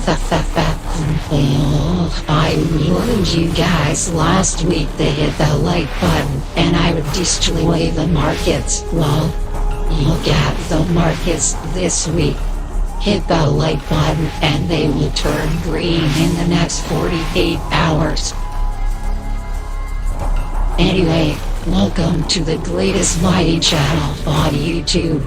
I warned you guys last week to hit the like button and I would destroy the markets. Well, look at the markets this week. Hit the like button and they will turn green in the next 48 hours. Anyway, welcome to the greatest mining channel on YouTube.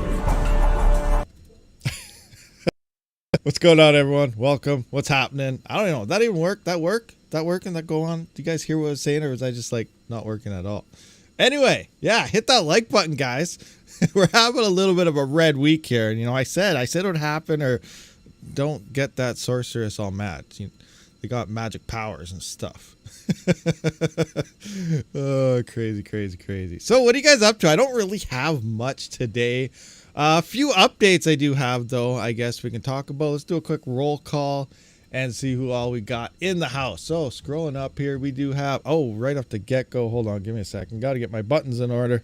What's going on, everyone? Welcome. What's happening? I don't know. Did that even work? That work? That working? That go on? Do you guys hear what I was saying, or was I just like not working at all? Anyway, yeah, hit that like button, guys. We're having a little bit of a red week here, and I said it would happen, or don't get that sorceress all mad. They got magic powers and stuff. Oh, crazy. So what are you guys up to? I don't really have much today. A few updates I do have, though, I guess we can talk about. Let's do a quick roll call and see who all we got in the house. So scrolling up here, we do have, right off the get-go. Hold on, give me a second. Got to get my buttons in order.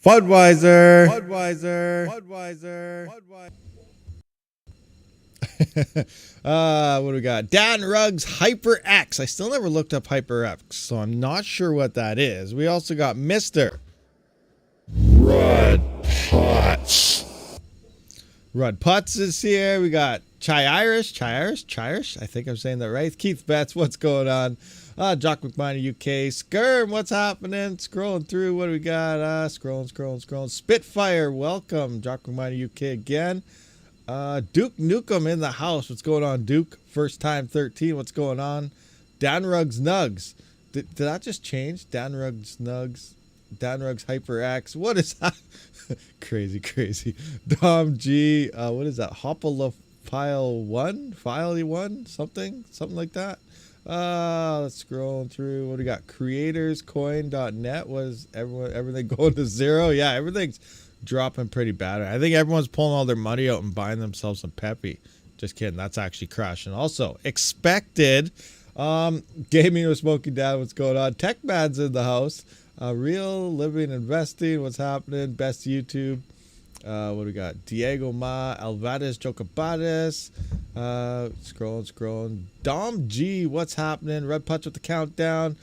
Budweiser. What do we got? Dan Ruggs HyperX. I still never looked up HyperX, so I'm not sure what that is. We also got Mr. Rud Putz is here. We got Chirish. I think I'm saying that right. Keith Betts, what's going on? Jock McMiner UK. Skirm, what's happening? Scrolling through. What do we got? Scrolling. Spitfire, welcome. Jock McMiner UK again. Duke Nukem in the house. What's going on, Duke? First time 13. What's going on? Dan Ruggs Nugs. Did that just change? Dan Ruggs Nugs. Dan Ruggs HyperX. What is that? crazy. Dom G. What is that? File 1? Something like that. Let's scroll through. What do we got? CreatorsCoin.net. Was everything going to zero? Yeah, everything's dropping pretty bad. I think everyone's pulling all their money out and buying themselves some Peppy. Just kidding. That's actually crashing. Also, expected. Gaming with Smoky Dad. What's going on? Tech Man's in the house. Real Living Investing. What's happening? Best YouTube. What do we got? Diego Ma, Alvarez Chocobades. Scrolling. Dom G, what's happening? Red Putz with the countdown.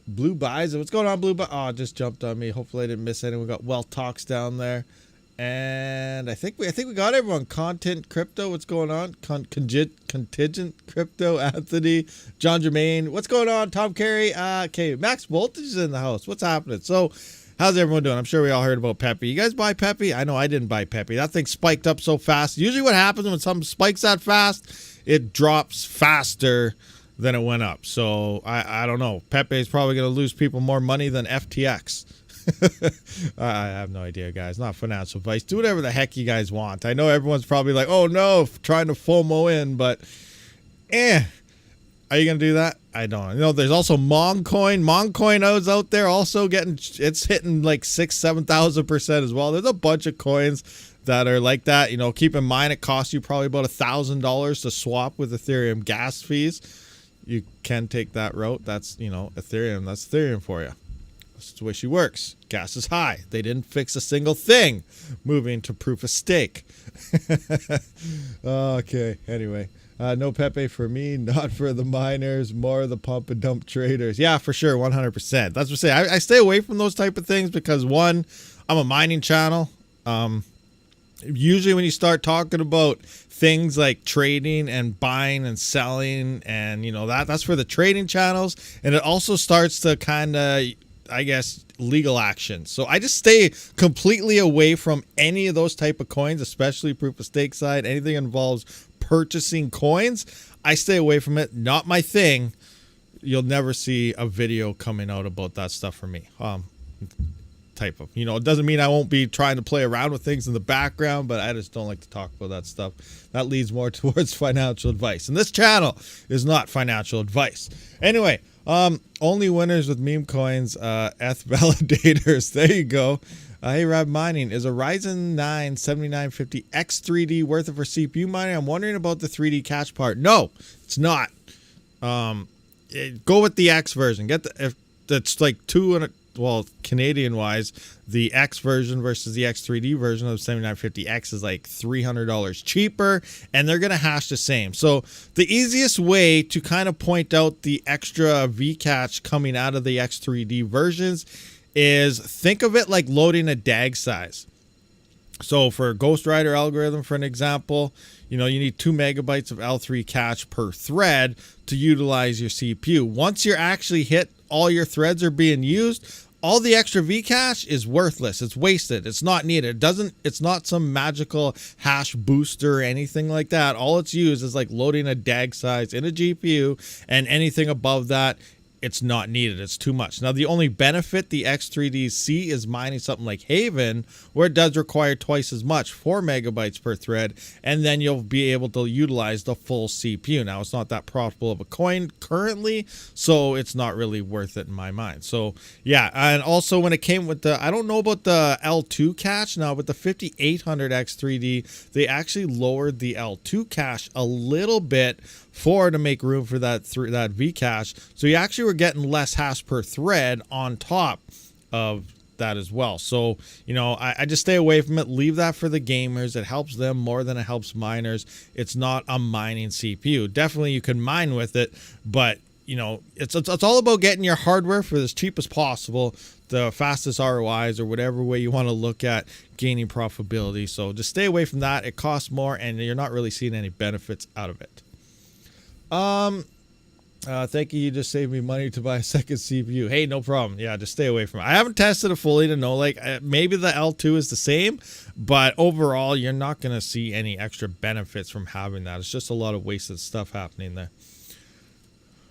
Blue Bison, what's going on, Blue Bison? Oh, it just jumped on me. Hopefully I didn't miss anyone. We got Wealth Talks down there. And I think we got everyone. Content Crypto, what's going on? Contingent Crypto, Anthony, John Jermaine, what's going on? Tom Carey, okay, Max Voltage is in the house. What's happening? So, how's everyone doing? I'm sure we all heard about Peppy. You guys buy Peppy? I know I didn't buy Peppy. That thing spiked up so fast. Usually what happens when something spikes that fast, it drops faster than it went up. So, I don't know. Pepe is probably going to lose people more money than FTX. I have no idea, guys. Not financial advice. Do whatever the heck you guys want. I know everyone's probably like, oh no, trying to FOMO in, but are you gonna do that? I don't know. There's also Moncoin. Moncoin is out there also it's hitting like 6,000-7,000% as well. There's a bunch of coins that are like that. Keep in mind it costs you probably about $1,000 to swap with Ethereum gas fees. You can take that route. That's Ethereum. That's Ethereum for you. That's the way she works. Gas is high. They didn't fix a single thing. Moving to proof of stake. Okay. Anyway, no Pepe for me. Not for the miners. More the pump and dump traders. Yeah, for sure. 100%. That's what I say. I stay away from those type of things because one, I'm a mining channel. Usually when you start talking about things like trading and buying and selling and that's for the trading channels, and it also starts to kind of, I guess, legal action. So I just stay completely away from any of those type of coins, especially proof of stake side. Anything involves purchasing coins, I stay away from it. Not my thing. You'll never see a video coming out about that stuff for me. Type of, it doesn't mean I won't be trying to play around with things in the background, but I just don't like to talk about that stuff. That leads more towards financial advice, and this channel is not financial advice. Anyway, only winners with meme coins, ETH validators. There you go. Hey, RabidMining, is a Ryzen 9 7950 X3D worth it for CPU mining? I'm wondering about the 3D cache part. No, it's not. Go with the X version. Get the, if that's like well, Canadian wise, the X version versus the X3D version of the 7950X is like $300 cheaper, and they're going to hash the same. So the easiest way to kind of point out the extra V-cache coming out of the X3D versions is think of it like loading a DAG size. So for Ghost Rider algorithm, for an example, you need 2 megabytes of L3 cache per thread to utilize your CPU. Once you're actually hit, all your threads are being used, all the extra V cache is worthless. It's wasted. It's not needed. It's not some magical hash booster or anything like that. All it's used is like loading a DAG size in a GPU, and anything above that, it's not needed. It's too much. Now, the only benefit the X3D see is mining something like Haven, where it does require twice as much, 4 megabytes per thread, and then you'll be able to utilize the full CPU. Now, it's not that profitable of a coin currently, so it's not really worth it in my mind. So, yeah, and also when it came with the, I don't know about the L2 cache. Now, with the 5800 X3D, they actually lowered the L2 cache a little bit to make room for that V cache. So you actually were getting less hash per thread on top of that as well. So, I just stay away from it. Leave that for the gamers. It helps them more than it helps miners. It's not a mining CPU. Definitely you can mine with it, but it's all about getting your hardware for as cheap as possible, the fastest ROIs, or whatever way you want to look at gaining profitability. So just stay away from that. It costs more, and you're not really seeing any benefits out of it. Thank you. You just saved me money to buy a second CPU. Hey, no problem. Yeah, just stay away from it. I haven't tested it fully to know, maybe the L2 is the same, but overall, you're not going to see any extra benefits from having that. It's just a lot of wasted stuff happening there.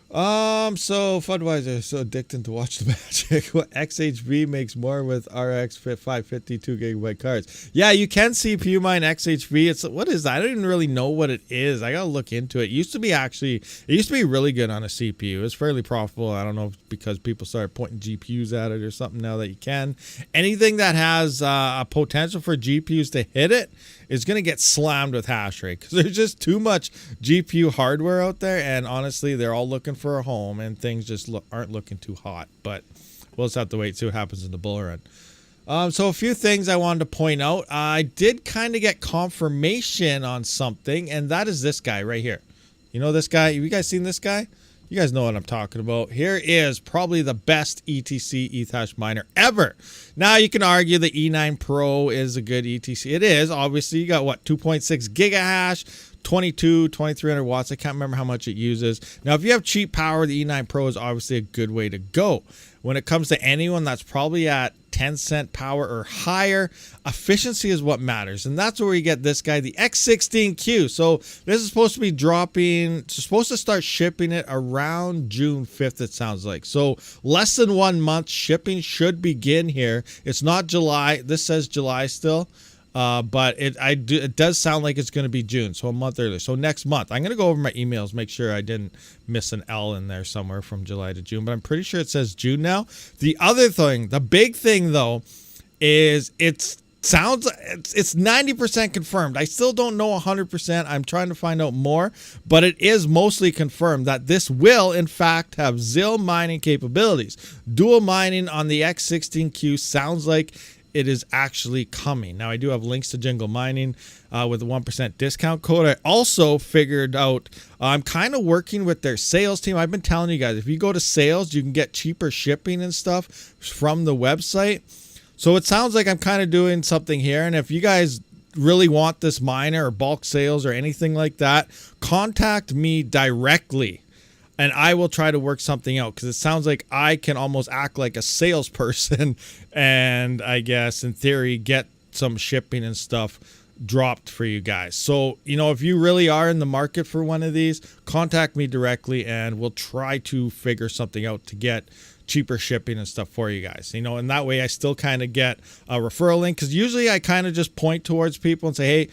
So Fudweiser, so addicted to watch the magic. What XHV makes more with RX 550 2GB cards? Yeah, you can CPU mine XHV. What is that? I don't even really know what it is. I gotta look into it. It used to be really good on a CPU. It's fairly profitable. I don't know if it's because people started pointing GPUs at it or something now that you can. Anything that has a potential for GPUs to hit it is going to get slammed with hash rate, because there's just too much GPU hardware out there, and honestly, they're all looking for a home, and things just aren't looking too hot. But we'll just have to wait and see what happens in the bull run. So a few things I wanted to point out. I did kind of get confirmation on something, and that is this guy right here. This guy? Have you guys seen this guy? You guys know what I'm talking about. Here is probably the best ETC ETH miner ever. Now, you can argue the E9 Pro is a good ETC. It is. Obviously, you got, 2.6 gigahash, 2300 watts. I can't remember how much it uses. Now, if you have cheap power, the E9 Pro is obviously a good way to go. When it comes to anyone that's probably at 10-cent power or higher, efficiency is what matters, and that's where you get this guy, the X16Q. So this is supposed to be dropping, supposed to start shipping it around June 5th, it sounds like. So less than 1 month shipping should begin here. It's not July. This says July still. But it does sound like it's going to be June, so a month earlier. So next month. I'm going to go over my emails, make sure I didn't miss an L in there somewhere from July to June, but I'm pretty sure it says June now. The other thing, the big thing though, is it's 90% confirmed. I still don't know 100%. I'm trying to find out more, but it is mostly confirmed that this will in fact have ZIL mining capabilities. Dual mining on the X16Q sounds like it is actually coming. Now, I do have links to Jingle Mining with a 1% discount code. I also figured out, I'm kind of working with their sales team. I've been telling you guys, if you go to sales, you can get cheaper shipping and stuff from the website. So it sounds like I'm kind of doing something here. And if you guys really want this miner or bulk sales or anything like that, contact me directly, and I will try to work something out, because it sounds like I can almost act like a salesperson and I guess in theory get some shipping and stuff dropped for you guys. So, if you really are in the market for one of these, contact me directly and we'll try to figure something out to get cheaper shipping and stuff for you guys. And that way I still kind of get a referral link, because usually I kind of just point towards people and say, hey,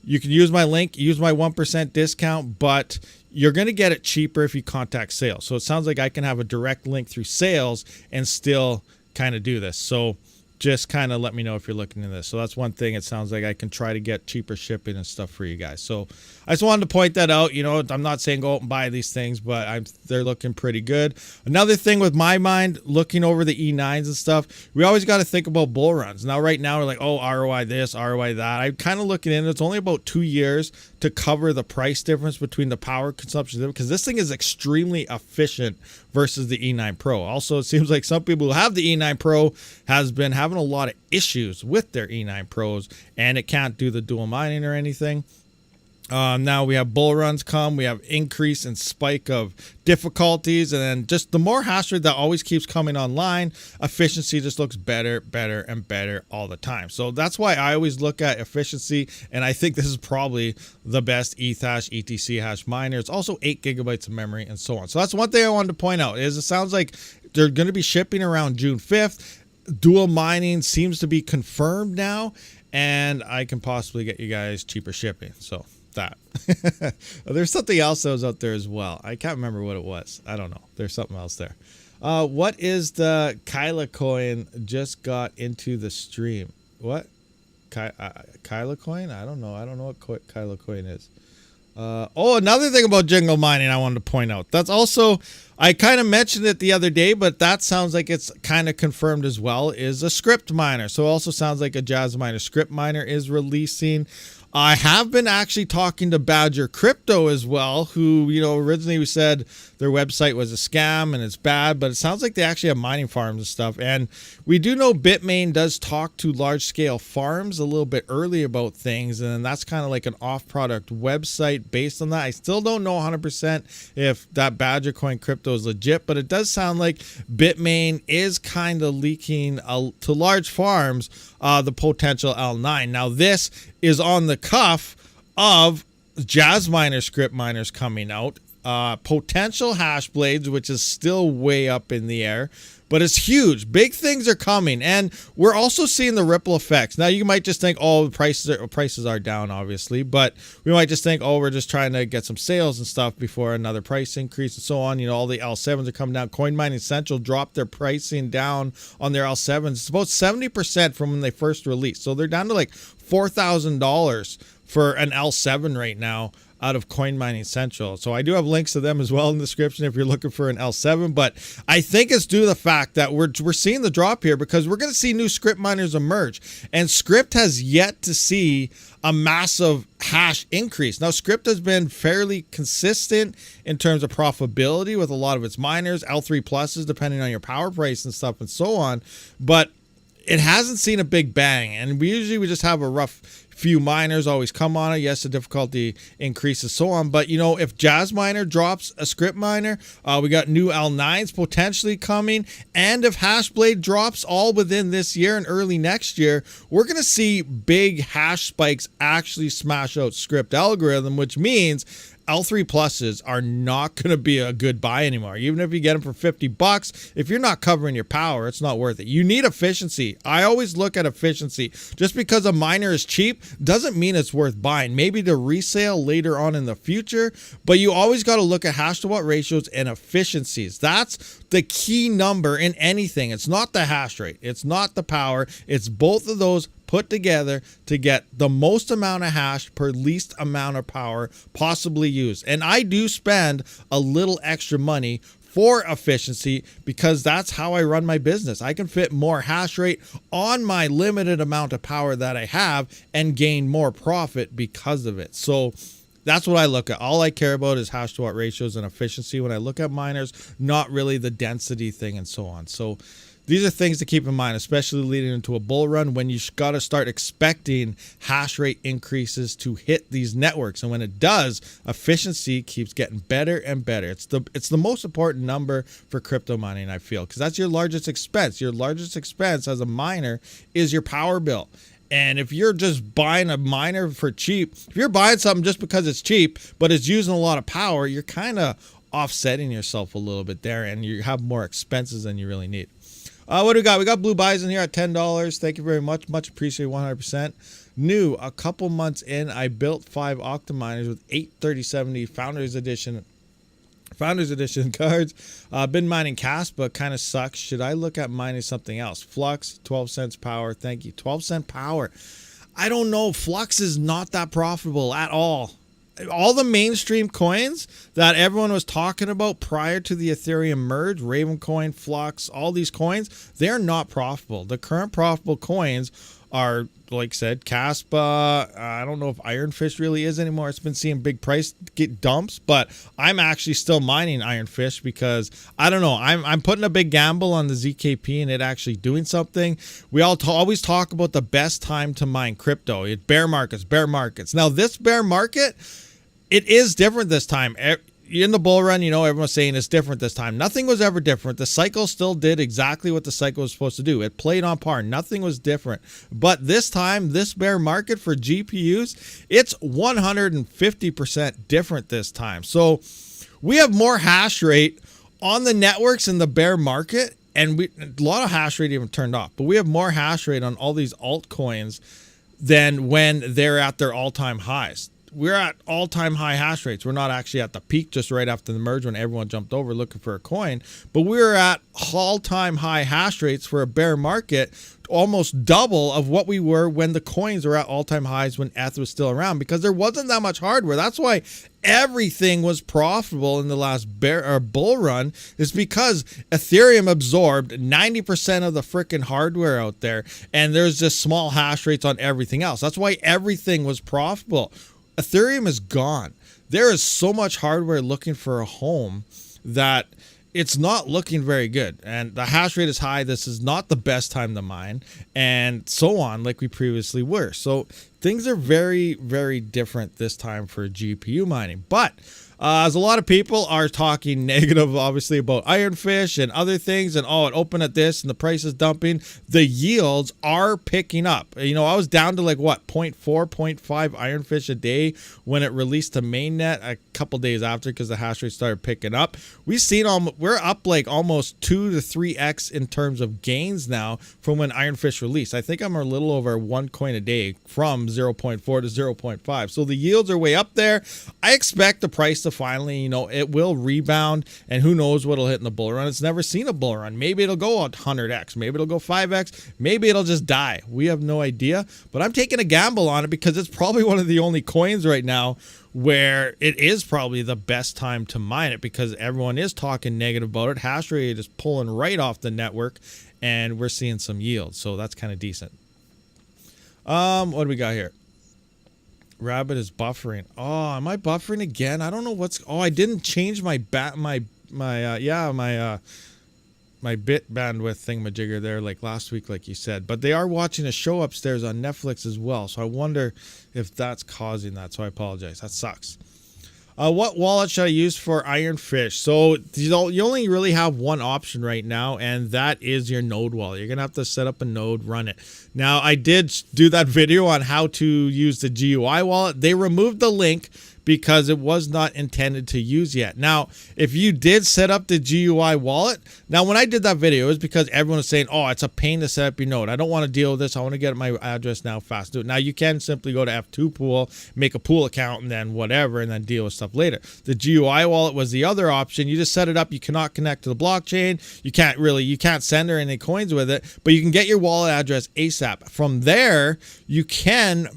you can use my link, use my 1% discount, but you're going to get it cheaper if you contact sales. So it sounds like I can have a direct link through sales and still kind of do this. So just kind of let me know if you're looking into this. So that's one thing. It sounds like I can try to get cheaper shipping and stuff for you guys. So I just wanted to point that out. You know, I'm not saying go out and buy these things, but they're looking pretty good. Another thing with my mind, looking over the E9s and stuff, we always got to think about bull runs. Now, right now, we're like, oh, ROI this, ROI that. I'm kind of looking in. It's only about 2 years to cover the price difference between the power consumption, because this thing is extremely efficient versus the E9 Pro. Also, it seems like some people who have the E9 Pro has been having a lot of issues with their E9 Pros, and it can't do the dual mining or anything. Now we have bull runs come, we have increase and spike of difficulties, and then just the more hash rate that always keeps coming online, efficiency just looks better, better, and better all the time. So that's why I always look at efficiency, and I think this is probably the best ETH hash, ETC hash miner. It's also 8 gigabytes of memory and so on. So that's one thing I wanted to point out, is it sounds like they're going to be shipping around June 5th. Dual mining seems to be confirmed now, and I can possibly get you guys cheaper shipping. So that there's something else that was out there as well. I can't remember what it was. I don't know. There's something else there. What is the Kyla coin just got into the stream? What? Kyla coin? I don't know. I don't know what Kyla coin is. Oh, another thing about jingle mining I wanted to point out. That's also, I kind of mentioned it the other day, but that sounds like it's kind of confirmed as well, is a script miner. So it also sounds like a Jazz Miner script miner is releasing. I have been actually talking to Badger Crypto as well, who, you know, originally we said their website was a scam and it's bad, but it sounds like they actually have mining farms and stuff. And we do know Bitmain does talk to large scale farms a little bit early about things, and that's kind of like an off product website based on that. I still don't know 100% if that Badger Coin crypto is legit, but it does sound like Bitmain is kind of leaking to large farms the potential L9. Now this is on the cuff of Jazz Miner script miners coming out, potential hash blades, which is still way up in the air, but it's huge. Big things are coming, and we're also seeing the ripple effects. Now you might just think, oh, the prices are down, obviously, but we might just think, oh, we're just trying to get some sales and stuff before another price increase and so on. You know, all the L7s are coming down. Coin Mining Central dropped their pricing down on their L7s. It's about 70% from when they first released, so they're down to like $4,000 for an L7 right now out of Coin Mining Central. So I do have links to them as well in the description if you're looking for an L7, but I think it's due to the fact that we're seeing the drop here because we're going to see new script miners emerge, and Script has yet to see a massive hash increase. Now Script has been fairly consistent in terms of profitability with a lot of its miners, L3 pluses depending on your power price and stuff and so on, but it hasn't seen a big bang, and we just have a rough few miners always come on it. Yes, the difficulty increases, so on. But, you know, if Jazz Miner drops a script miner, we got new L9s potentially coming. And if Hashblade drops all within this year and early next year, we're going to see big hash spikes actually smash out script algorithm, which means L3 pluses are not going to be a good buy anymore. Even if you get them for $50, if you're not covering your power, it's not worth it. You need efficiency. I always look at efficiency. Just because a miner is cheap doesn't mean it's worth buying. Maybe to resale later on in the future, but you always got to look at hash to watt ratios and efficiencies. That's the key number in anything. It's not the hash rate. It's not the power. It's both of those put together to get the most amount of hash per least amount of power possibly used. And I do spend a little extra money for efficiency because that's how I run my business. I can fit more hash rate on my limited amount of power that I have and gain more profit because of it. So that's what I look at. All I care about is hash to watt ratios and efficiency when I look at miners, not really the density thing and so on. So these are things to keep in mind, especially leading into a bull run when you got to start expecting hash rate increases to hit these networks. And when it does, efficiency keeps getting better and better. It's the most important number for crypto mining, I feel, because that's your largest expense. Your largest expense as a miner is your power bill. And if you're just buying a miner for cheap, if you're buying something just because it's cheap, but it's using a lot of power, you're kind of offsetting yourself a little bit there, and you have more expenses than you really need. What do we got? We got Blue Bison here at $10. Thank you very much. Much appreciated, 100%. New, a couple months in, I built 5 OCTOMINERs with 8 3070 Founders Edition Founders Edition cards. Been mining Casp, but kind of sucks. Should I look at mining something else? Flux, 12 cents power. Thank you. 12 cent power. I don't know. Flux is not that profitable at all. All the mainstream coins that everyone was talking about prior to the Ethereum merge, Ravencoin, Flux, all these coins, they're not profitable. The current profitable coins are, like I said, Caspa. I don't know if Ironfish really is anymore. It's been seeing big price get dumps, but I'm actually still mining Ironfish because I don't know. I'm putting a big gamble on the ZKP and it actually doing something. We always talk about the best time to mine crypto. It's bear markets, bear markets. Now this bear market, it is different this time. In the bull run, you know, everyone's saying it's different this time. Nothing was ever different. The cycle still did exactly what the cycle was supposed to do. It played on par. Nothing was different. But this time, this bear market for GPUs, it's 150% different this time. So we have more hash rate on the networks in the bear market, and a lot of hash rate even turned off. But we have more hash rate on all these altcoins than when they're at their all-time highs. We're at all-time high hash rates. We're not actually at the peak just right after the merge when everyone jumped over looking for a coin, but we're at all-time high hash rates for a bear market, almost double of what we were when the coins were at all-time highs when ETH was still around, because there wasn't that much hardware. That's why everything was profitable in the last bull run, is because Ethereum absorbed 90% of the freaking hardware out there, and there's just small hash rates on everything else. That's why everything was profitable. Ethereum is gone. There is so much hardware looking for a home that it's not looking very good. And the hash rate is high. This is not the best time to mine, and so on, like we previously were. So things are very, very different this time for GPU mining. But as a lot of people are talking negative, obviously, about Ironfish and other things, and it opened at this and the price is dumping, the yields are picking up. You know, I was down to like what, 0.4, 0.5 Ironfish a day when it released to mainnet a couple days after, because the hash rate started picking up. We're up like almost 2 to 3x in terms of gains now from when Ironfish released. I think I'm a little over 1 coin a day from 0.4 to 0.5. So the yields are way up there. I expect the price to finally, you know, it will rebound, and who knows what'll hit in the bull run. It's never seen a bull run. Maybe it'll go 100x, maybe it'll go 5x, maybe it'll just die. We have no idea, but I'm taking a gamble on it because it's probably one of the only coins right now where it is probably the best time to mine it, because everyone is talking negative about it. Hash rate is pulling right off the network, and we're seeing some yield, so that's kind of decent. What do we got here? Rabid is buffering. Oh, am I buffering again? I don't know what's. Oh, I didn't change my bit bandwidth thingamajigger there like last week, like you said. But they are watching a show upstairs on Netflix as well, so I wonder if that's causing that. So I apologize. That sucks. What wallet should I use for Ironfish? So you only really have one option right now, and that is your node wallet. You're gonna have to set up a node, run it. Now, I did do that video on how to use the GUI wallet. They removed the link because it was not intended to use yet. Now, if you did set up the GUI wallet, now when I did that video, it was because everyone was saying, oh, it's a pain to set up your node. I don't want to deal with this. I want to get my address now fast. Do it. Now, you can simply go to F2 pool, make a pool account, and then whatever, and then deal with stuff later. The GUI wallet was the other option. You just set it up. You cannot connect to the blockchain. You can't send her any coins with it, but you can get your wallet address ASAP. From there, you can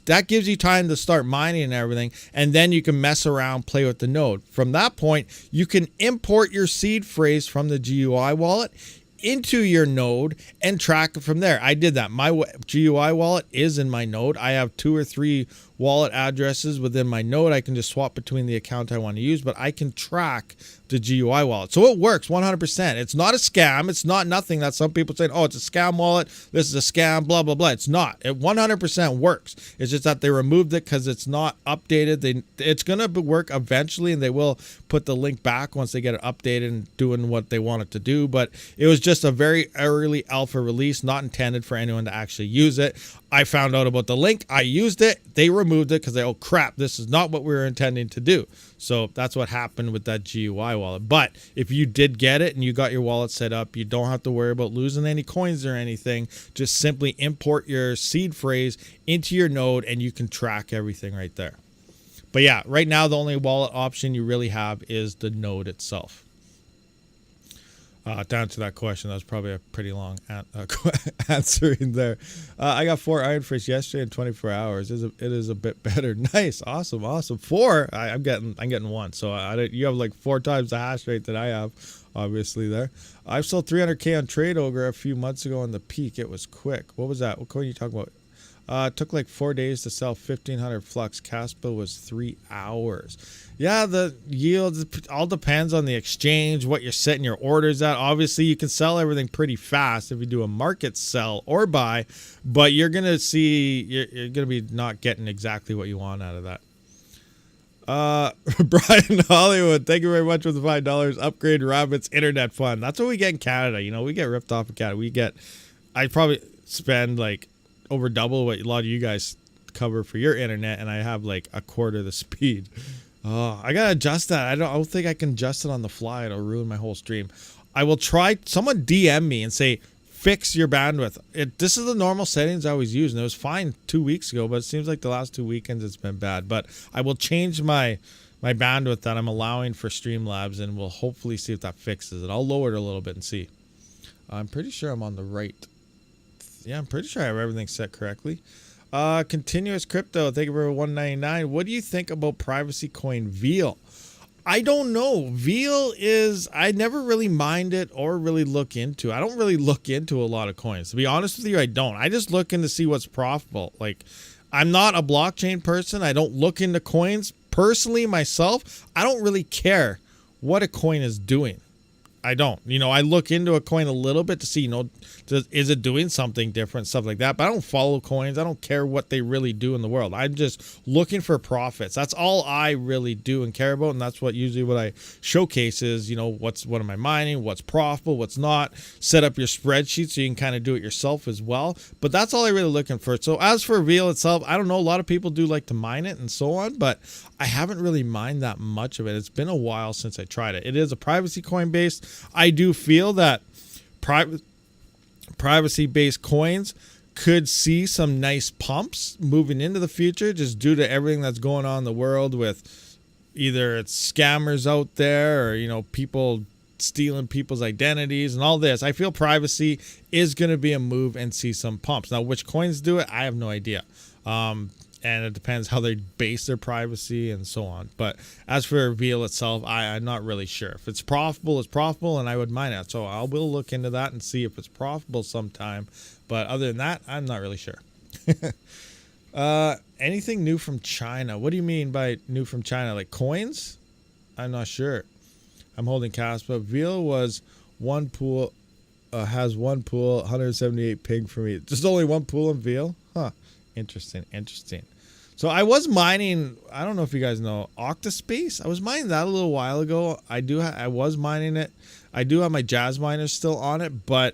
that gives you time to start mining and everything, and then you can mess around, play with the node. From that point, you can import your seed phrase from the GUI wallet into your node and track it from there. I did that. My GUI wallet is in my node. I have 2 or 3 wallet addresses within my node. I can just swap between the account I want to use, but I can track the GUI wallet. So it works 100%. It's not a scam. It's not nothing that some people say, oh, it's a scam wallet. This is a scam, blah, blah, blah. It's not. It 100% works. It's just that they removed it because it's not updated. It's going to work eventually, and they will put the link back once they get it updated and doing what they want it to do. But it was just a very early alpha release, not intended for anyone to actually use it. I found out about the link. I used it. They removed it because oh crap, this is not what we were intending to do. So that's what happened with that GUI wallet. But if you did get it and you got your wallet set up, you don't have to worry about losing any coins or anything. Just simply import your seed phrase into your node and you can track everything right there. But yeah, right now the only wallet option you really have is the node itself. To answer that question, that was probably a pretty long answer in there. I got 4 Ironfish yesterday in 24 hours. It is a bit better. Nice, awesome. 4. I'm getting 1. So you have like 4 times the hash rate that I have, obviously there. I sold 300K on Trade Ogre a few months ago on the peak. It was quick. What was that? What coin are you talking about? It took like 4 days to sell 1,500 flux. Caspa was 3 hours. Yeah, the yield all depends on the exchange, what you're setting your orders at. Obviously, you can sell everything pretty fast if you do a market sell or buy, but you're gonna see you're gonna be not getting exactly what you want out of that. Brian Hollywood, thank you very much for the $5. Upgrade Rabbit's internet fund. That's what we get in Canada. You know, we get ripped off in Canada. I probably spend like over double what a lot of you guys cover for your internet, and I have like a quarter the speed. Oh, I gotta adjust that. I don't think I can adjust it on the fly. It'll ruin my whole stream. I will try. Someone DM me and say fix your bandwidth. This is the normal settings I always use, and it was fine 2 weeks ago, but it seems like the last 2 weekends it's been bad. But I will change my bandwidth that I'm allowing for Streamlabs, and we'll hopefully see if that fixes it. I'll lower it a little bit and see. I'm pretty sure I'm on the right. Yeah, I'm pretty sure I have everything set correctly. Continuous Crypto, thank you for $1.99. What do you think about privacy coin Veal? I don't know. Veal is, I never really mind it or really look into. I don't really look into a lot of coins. To be honest with you, I don't. I just look in to see what's profitable. Like, I'm not a blockchain person. I don't look into coins. Personally, myself, I don't really care what a coin is doing. I don't. You know, I look into a coin a little bit to see, you know, is it doing something different, stuff like that. But I don't follow coins. I don't care what they really do in the world. I'm just looking for profits. That's all I really do and care about. And that's what usually what I showcase is, you know, what am I mining, what's profitable, what's not. Set up your spreadsheet so you can kind of do it yourself as well. But that's all I really looking for. So as for Veal itself, I don't know. A lot of people do like to mine it and so on, but I haven't really mined that much of it. It's been a while since I tried it. It is a privacy coin based. I do feel that privacy-based coins could see some nice pumps moving into the future just due to everything that's going on in the world with either it's scammers out there or, you know, people stealing people's identities and all this. I feel privacy is going to be a move and see some pumps. Now, which coins do it, I have no idea. And it depends how they base their privacy and so on. But as for Veal itself, I'm not really sure. If it's profitable, and I would mine it. So I will look into that and see if it's profitable sometime. But other than that, I'm not really sure. Anything new from China? What do you mean by new from China? Like coins? I'm not sure. I'm holding Caspa. Veal was one pool, has one pool, 178 ping for me. Just only one pool in Veal? Huh. Interesting. So I was mining, I don't know if you guys know, Octospace. I was mining that a little while ago. I was mining it. I do have my Jazz miners still on it, but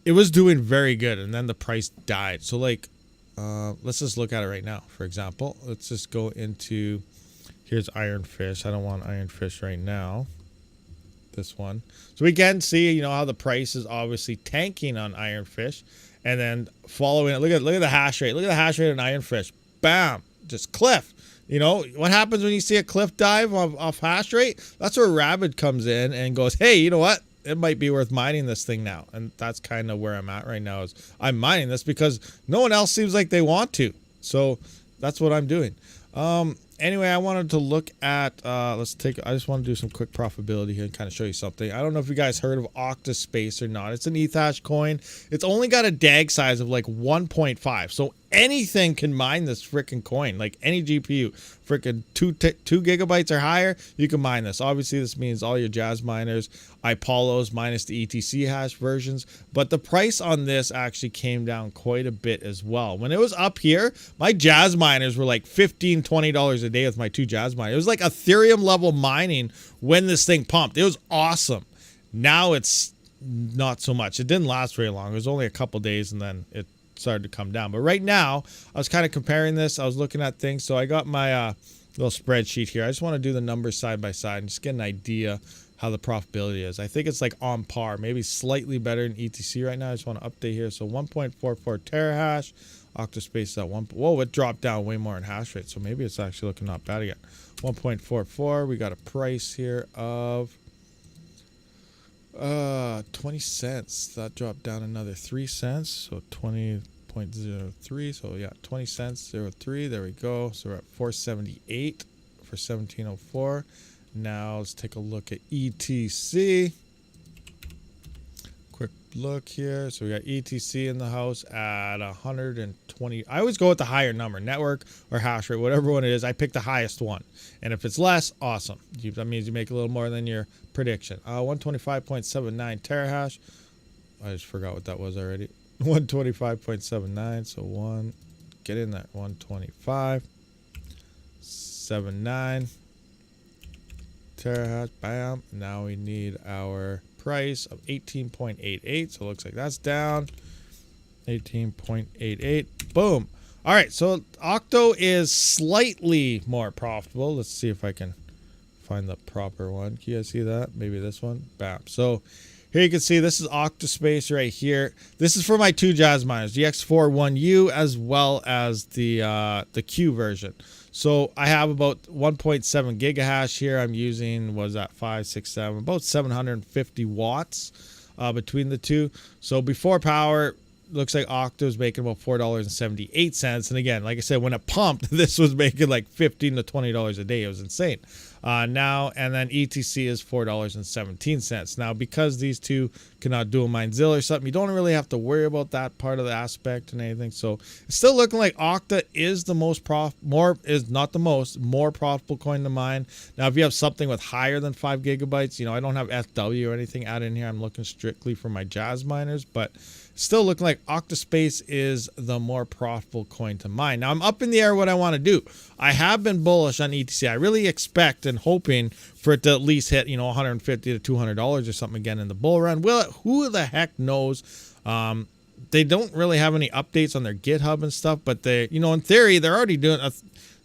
it was doing very good, and then the price died. So like, let's just look at it right now. For example, let's just go into, here's Ironfish. I don't want Ironfish right now. This one. So we can see, you know, how the price is obviously tanking on Ironfish, and then following it. Look at the hash rate. Look at the hash rate on Ironfish. Bam. Just cliff. You know what happens when you see a cliff dive off hash rate? That's where Rabid comes in and goes, hey, you know what? It might be worth mining this thing now. And that's kind of where I'm at right now. Is I'm mining this because no one else seems like they want to. So that's what I'm doing. Anyway, I wanted to look at, I just want to do some quick profitability here and kind of show you something. I don't know if you guys heard of Octospace or not. It's an ETH coin. It's only got a DAG size of like 1.5. So anything can mine this freaking coin, like any GPU. Freaking 2 gigabytes or higher, you can mine this. Obviously, this means all your Jazz miners, iPolos minus the ETC hash versions. But the price on this actually came down quite a bit as well. When it was up here, my Jazz miners were like $15, $20 a day with my 2 Jazz miners. It was like Ethereum level mining when this thing pumped. It was awesome. Now it's not so much. It didn't last very long. It was only a couple days and then it started to come down. But right now, I was kind of comparing this. I was looking at things. So I got my little spreadsheet here. I just want to do the numbers side by side and just get an idea how the profitability is. I think it's like on par, maybe slightly better than ETC right now. I just want to update here. So 1.44 terahash. Octospace is at 1. Whoa, it dropped down way more in hash rate. So maybe it's actually looking not bad again. 1.44. We got a price here of 20 cents. That dropped down another 3 cents. So 20.03. So yeah, 20 cents 03. There we go. So we're at 478 for 1704. Now let's take a look at ETC. Quick look here. So we got ETC in the house at 120. I always go with the higher number, network or hash rate, whatever one it is. I pick the highest one. And if it's less, awesome. That means you make a little more than your prediction. 125.79 terahash. I just forgot what that was already. 125.79. So get in that 125.79 terahash. Bam. Now we need our price of 18.88. So it looks like that's down. 18.88. Boom. All right. So Octo is slightly more profitable. Let's see if I can find the proper one. Can you guys see that? Maybe this one. Bam. So here you can see this is Octospace right here. This is for my 2 Jazz miners, the X41U as well as the Q version. So I have about 1.7 gigahash here. I'm using, what is that, 5, 6, 7, about 750 watts between the two. So before power, looks like Octo is making about $4.78. And again, like I said, when it pumped, this was making like $15 to $20 a day. It was insane. Now, and then ETC is $4.17. Now, because these two cannot dual mine ZIL or something, you don't really have to worry about that part of the aspect and anything. So it's still looking like Octa is the more profitable coin to mine. Now, if you have something with higher than 5 gigabytes, I don't have FW or anything added in here. I'm looking strictly for my Jazz miners, but still looking like Octospace is the more profitable coin to mine. Now, I'm up in the air what I want to do. I have been bullish on ETC. I really expect and hoping for it to at least hit, $150 to $200 or something again in the bull run. Will it? Who the heck knows? They don't really have any updates on their GitHub and stuff, but they, in theory, they're already doing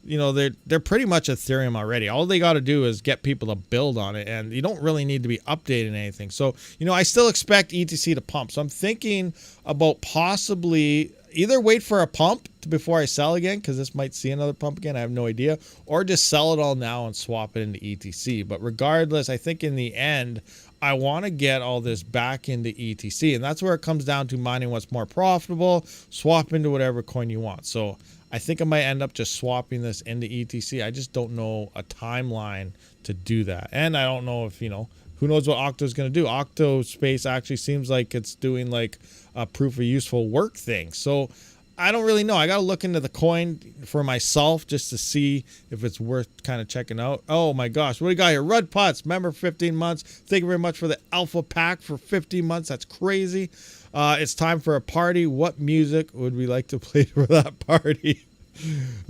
they're pretty much Ethereum already. All they got to do is get people to build on it, and you don't really need to be updating anything. So, I still expect ETC to pump. So I'm thinking about possibly either wait for a pump before I sell again, because this might see another pump again. I have no idea. Or just sell it all now and swap it into ETC. But regardless, I think in the end, I want to get all this back into ETC. And that's where it comes down to mining what's more profitable, swap into whatever coin you want. So I think I might end up just swapping this into ETC. I just don't know a timeline to do that. And I don't know if, who knows what Octo's going to do. Octospace actually seems like it's doing like a proof of useful work thing. So I don't really know. I got to look into the coin for myself just to see if it's worth kind of checking out. Oh my gosh. What do you got here? Rud Putz, member 15 months. Thank you very much for the alpha pack for 15 months. That's crazy. It's time for a party. What music would we like to play for that party?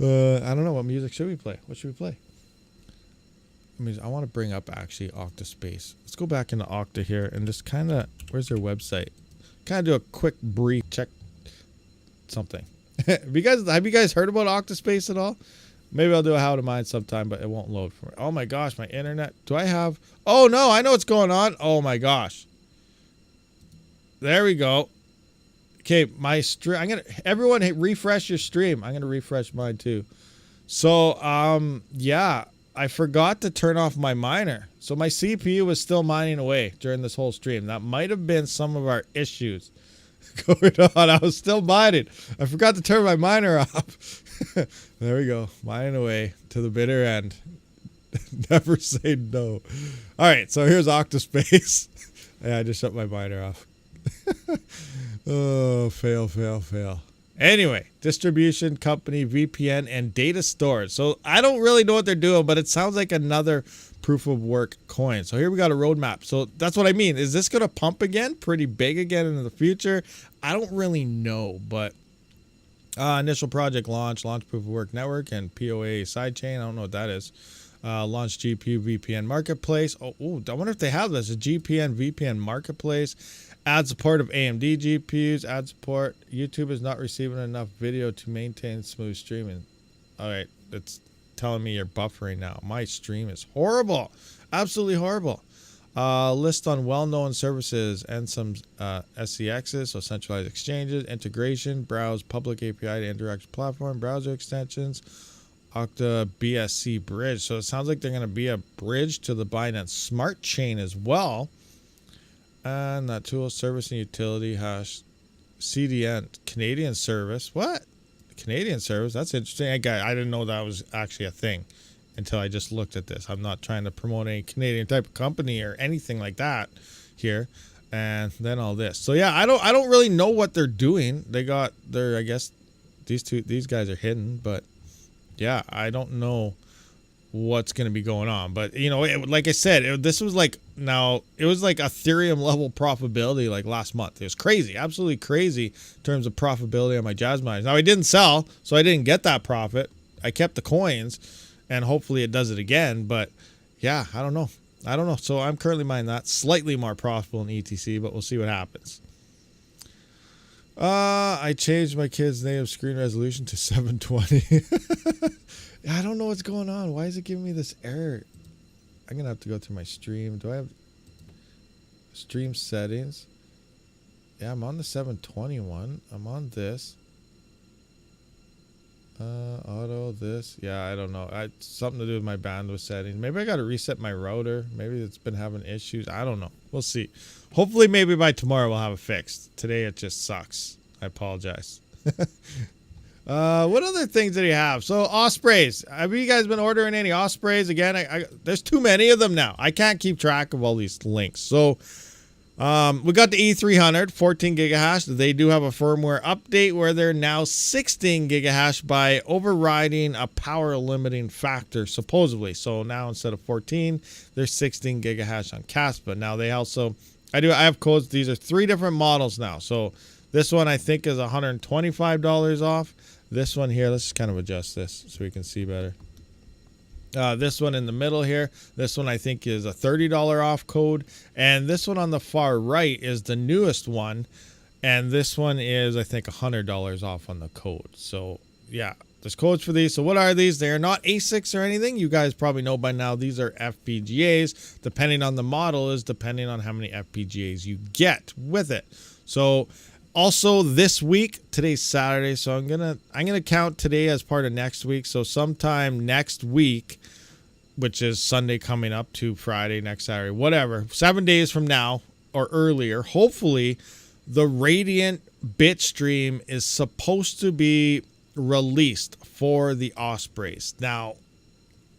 I don't know. What music should we play? What should we play? I want to bring up actually Octospace. Let's go back into Octa here and just kind of, where's their website? Kind of do a quick brief check something. Have you guys heard about Octospace at all? Maybe I'll do a how to mine sometime, but it won't load for me. Oh my gosh, my internet. Do I have? Oh no, I know what's going on. Oh my gosh. There we go. Okay, my stream. Everyone refresh your stream. I'm gonna refresh mine too. So yeah, I forgot to turn off my miner. So my CPU was still mining away during this whole stream. That might have been some of our issues going on. I was still mining. I forgot to turn my miner off. There we go. Mining away to the bitter end. Never say no. All right, so here's Octospace. Yeah, I just shut my miner off. Oh, fail. Anyway, distribution company, VPN, and data storage. So I don't really know what they're doing, but it sounds like another proof of work coin. So here we got a roadmap. So that's what I mean. Is this going to pump again? Pretty big again in the future? I don't really know, but initial project launch proof of work network and POA sidechain. I don't know what that is. Launch GPU VPN marketplace. Oh, I wonder if they have this. A GPN VPN marketplace. Add support of AMD GPUs. Add support. YouTube is not receiving enough video to maintain smooth streaming. All right, it's telling me you're buffering now. My stream is horrible. Absolutely horrible. List on well-known services and some SCXs, so centralized exchanges, integration, browse public API to interaction platform, browser extensions, Okta BSC bridge. So it sounds like they're going to be a bridge to the Binance Smart Chain as well. And that tool, service and utility, hash, CDN, Canadian service. What? Canadian service? That's interesting. I didn't know that was actually a thing until I just looked at this. I'm not trying to promote any Canadian type of company or anything like that here. And then all this. So yeah, I don't really know what they're doing. They got their, I guess these guys are hidden, but yeah, I don't know what's going to be going on. But you know, like I said, this was like, now it was like Ethereum level profitability like last month. It was crazy, absolutely crazy in terms of profitability on my Jazz miners. Now I didn't sell, so I didn't get that profit. I kept the coins, and hopefully it does it again. But yeah, I don't know. So I'm currently mining that, slightly more profitable in ETC, but we'll see what happens. I changed my kid's native screen resolution to 720. I don't know what's going on. Why is it giving me this error? I'm gonna have to go through my stream. Do I have stream settings? Yeah, I'm on the 721. I'm on this. Auto this. Yeah, I don't know. Something to do with my bandwidth settings. Maybe I got to reset my router. Maybe it's been having issues. I don't know. We'll see. Hopefully, maybe by tomorrow we'll have it fixed. Today it just sucks. I apologize. What other things did he have? So Ospreys. Have you guys been ordering any Ospreys? Again, there's too many of them now. I can't keep track of all these links. So we got the E300 14 gigahash. They do have a firmware update where they're now 16 gigahash by overriding a power limiting factor, supposedly. So now instead of 14, they're 16 gigahash on Caspa. Now they also, I have codes. These are 3 different models now. So this one I think is $125 off. This one here, let's just kind of adjust this so we can see better. This one in the middle here, this one I think is a $30 off code. And this one on the far right is the newest one. And this one is, I think, $100 off on the code. So yeah, there's codes for these. So what are these? They are not ASICs or anything. You guys probably know by now these are FPGAs. Depending on the model is depending on how many FPGAs you get with it. So also this week, today's Saturday, so I'm gonna count today as part of next week. So sometime next week, which is Sunday coming up to Friday, next Saturday, whatever, 7 days from now or earlier, hopefully the Radiant Bitstream is supposed to be released for the Ospreys. Now,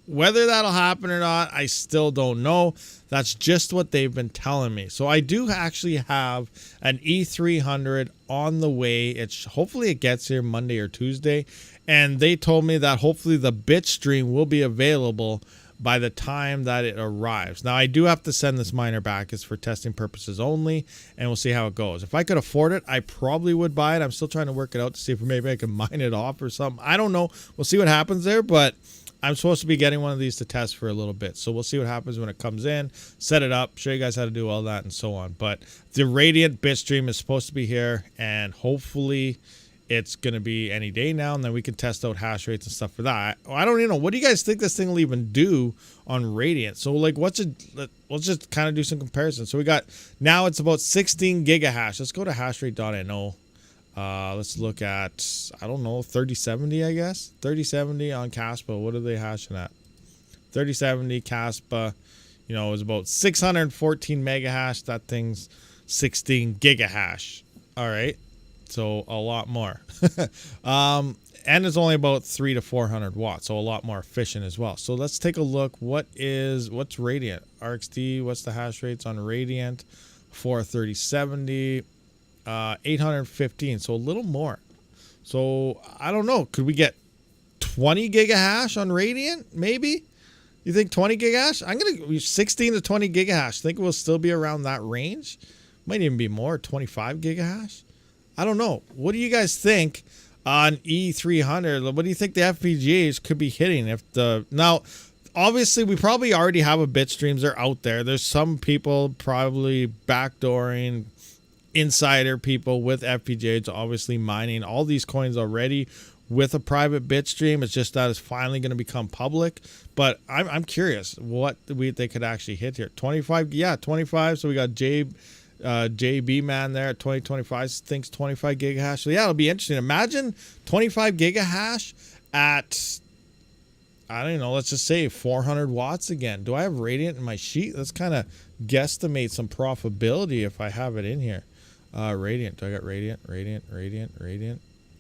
whether that'll happen or not, I still don't know. That's just what they've been telling me. So I do actually have an E300 on the way. Hopefully it gets here Monday or Tuesday. And they told me that hopefully the Bitstream will be available by the time that it arrives. Now I do have to send this miner back. It's for testing purposes only, and we'll see how it goes. If I could afford it, I probably would buy it. I'm still trying to work it out to see if maybe I can mine it off or something. I don't know. We'll see what happens there, but I'm supposed to be getting one of these to test for a little bit. So we'll see what happens when it comes in, set it up, show you guys how to do all that and so on. But the Radiant Bitstream is supposed to be here, and hopefully it's going to be any day now, and then we can test out hash rates and stuff for that. I don't even know. What do you guys think this thing will even do on Radiant? So like, let's just kind of do some comparisons. So we got, now it's about 16 gigahash. Let's go to hashrate.no. Let's look at, I don't know, 3070, I guess. 3070 on Caspa. What are they hashing at? 3070 Caspa, you know, is about 614 megahash. That thing's 16 gigahash. All right. So a lot more. And it's only about 300 to 400 watts. So a lot more efficient as well. So let's take a look. What's Radiant? RXD, what's the hash rates on Radiant for 3070? 815, so a little more. So I don't know, could we get 20 gigahash on Radiant? Maybe. You think 20 gigahash? I'm gonna use 16 to 20 gigahash. Think we'll still be around that range. Might even be more, 25 gigahash. I don't know. What do you guys think on E300? What do you think the FPGAs could be hitting? Now obviously we probably already have a Bitstreams. They're out there. There's some people probably backdooring, insider people with FPGAs, obviously mining all these coins already with a private bit stream. It's just that it's finally going to become public. But I'm curious what they could actually hit here. 25, yeah, 25. So we got JB man there at 2025 thinks 25 gigahash. So yeah, it'll be interesting. Imagine 25 gigahash at, I don't know, let's just say 400 watts again. Do I have Radiant in my sheet? Let's kind of guesstimate some profitability if I have it in here. Radiant. Do I got Radiant?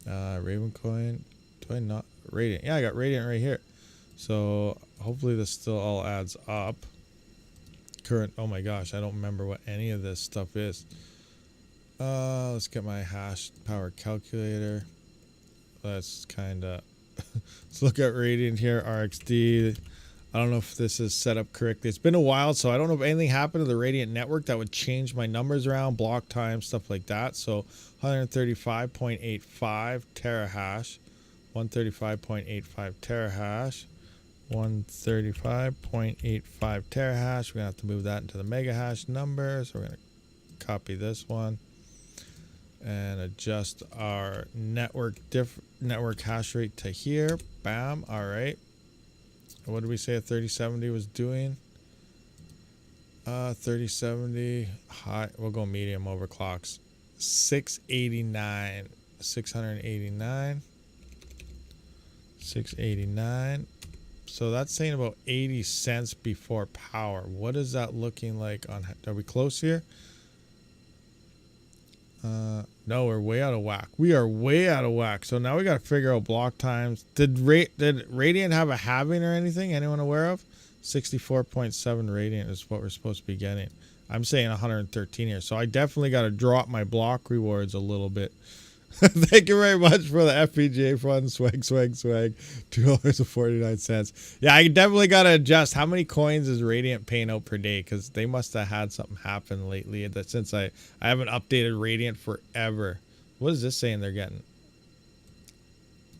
Ravencoin. Do I not? Radiant. Yeah, I got Radiant right here. So hopefully this still all adds up. Current. Oh my gosh, I don't remember what any of this stuff is. Let's get my hash power calculator. Let's kind of let's look at Radiant here. RXD. I don't know if this is set up correctly. It's been a while, so I don't know if anything happened to the Radiant network that would change my numbers around, block time, stuff like that. So 135.85 terahash, 135.85 terahash, 135.85 terahash. We're gonna have to move that into the mega hash number. So we're gonna copy this one and adjust our network hash rate to here. Bam. All right. What did we say a 3070 was doing? 3070 high. We'll go medium overclocks. 689. 689. 689. So that's saying about 80 cents before power. What is that looking like on? Are we close here? No, we're way out of whack. We are way out of whack. So now we got to figure out block times. Did Radiant have a halving or anything? Anyone aware of? 64.7 Radiant is what we're supposed to be getting. I'm saying 113 here. So I definitely got to drop my block rewards a little bit. Thank you very much for the FPGA fund. Swag. $2.49. Yeah, I definitely got to adjust. How many coins is Radiant paying out per day? Because they must have had something happen lately. That since I haven't updated Radiant forever. What is this saying they're getting?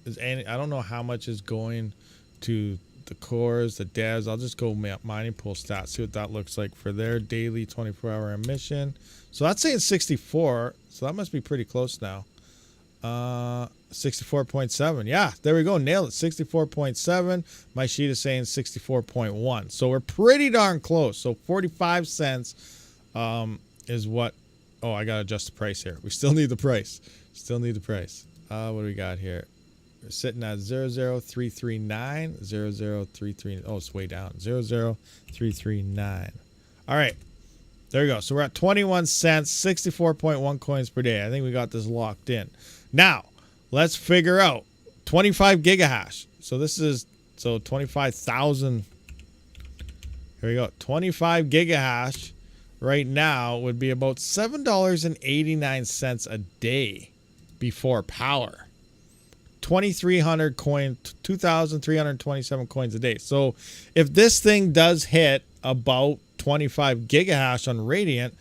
I don't know how much is going to the cores, the devs. I'll just go mining pool stats. See what that looks like for their daily 24-hour emission. So that's saying 64. So that must be pretty close now. 64.7. Yeah, there we go. Nailed it. 64.7. My sheet is saying 64.1. So we're pretty darn close. So 45 cents is what. Oh, I gotta adjust the price here. We still need the price. What do we got here? We're sitting at 00339. 00339. Oh, it's way down. 00339. All right. There we go. So we're at 21 cents, 64.1 coins per day. I think we got this locked in. Now, let's figure out 25 gigahash. So this is 25,000. Here we go. 25 gigahash right now would be about $7.89 a day before power. 2,300 coin, 2,327 coins a day. So if this thing does hit about 25 gigahash on Radiant,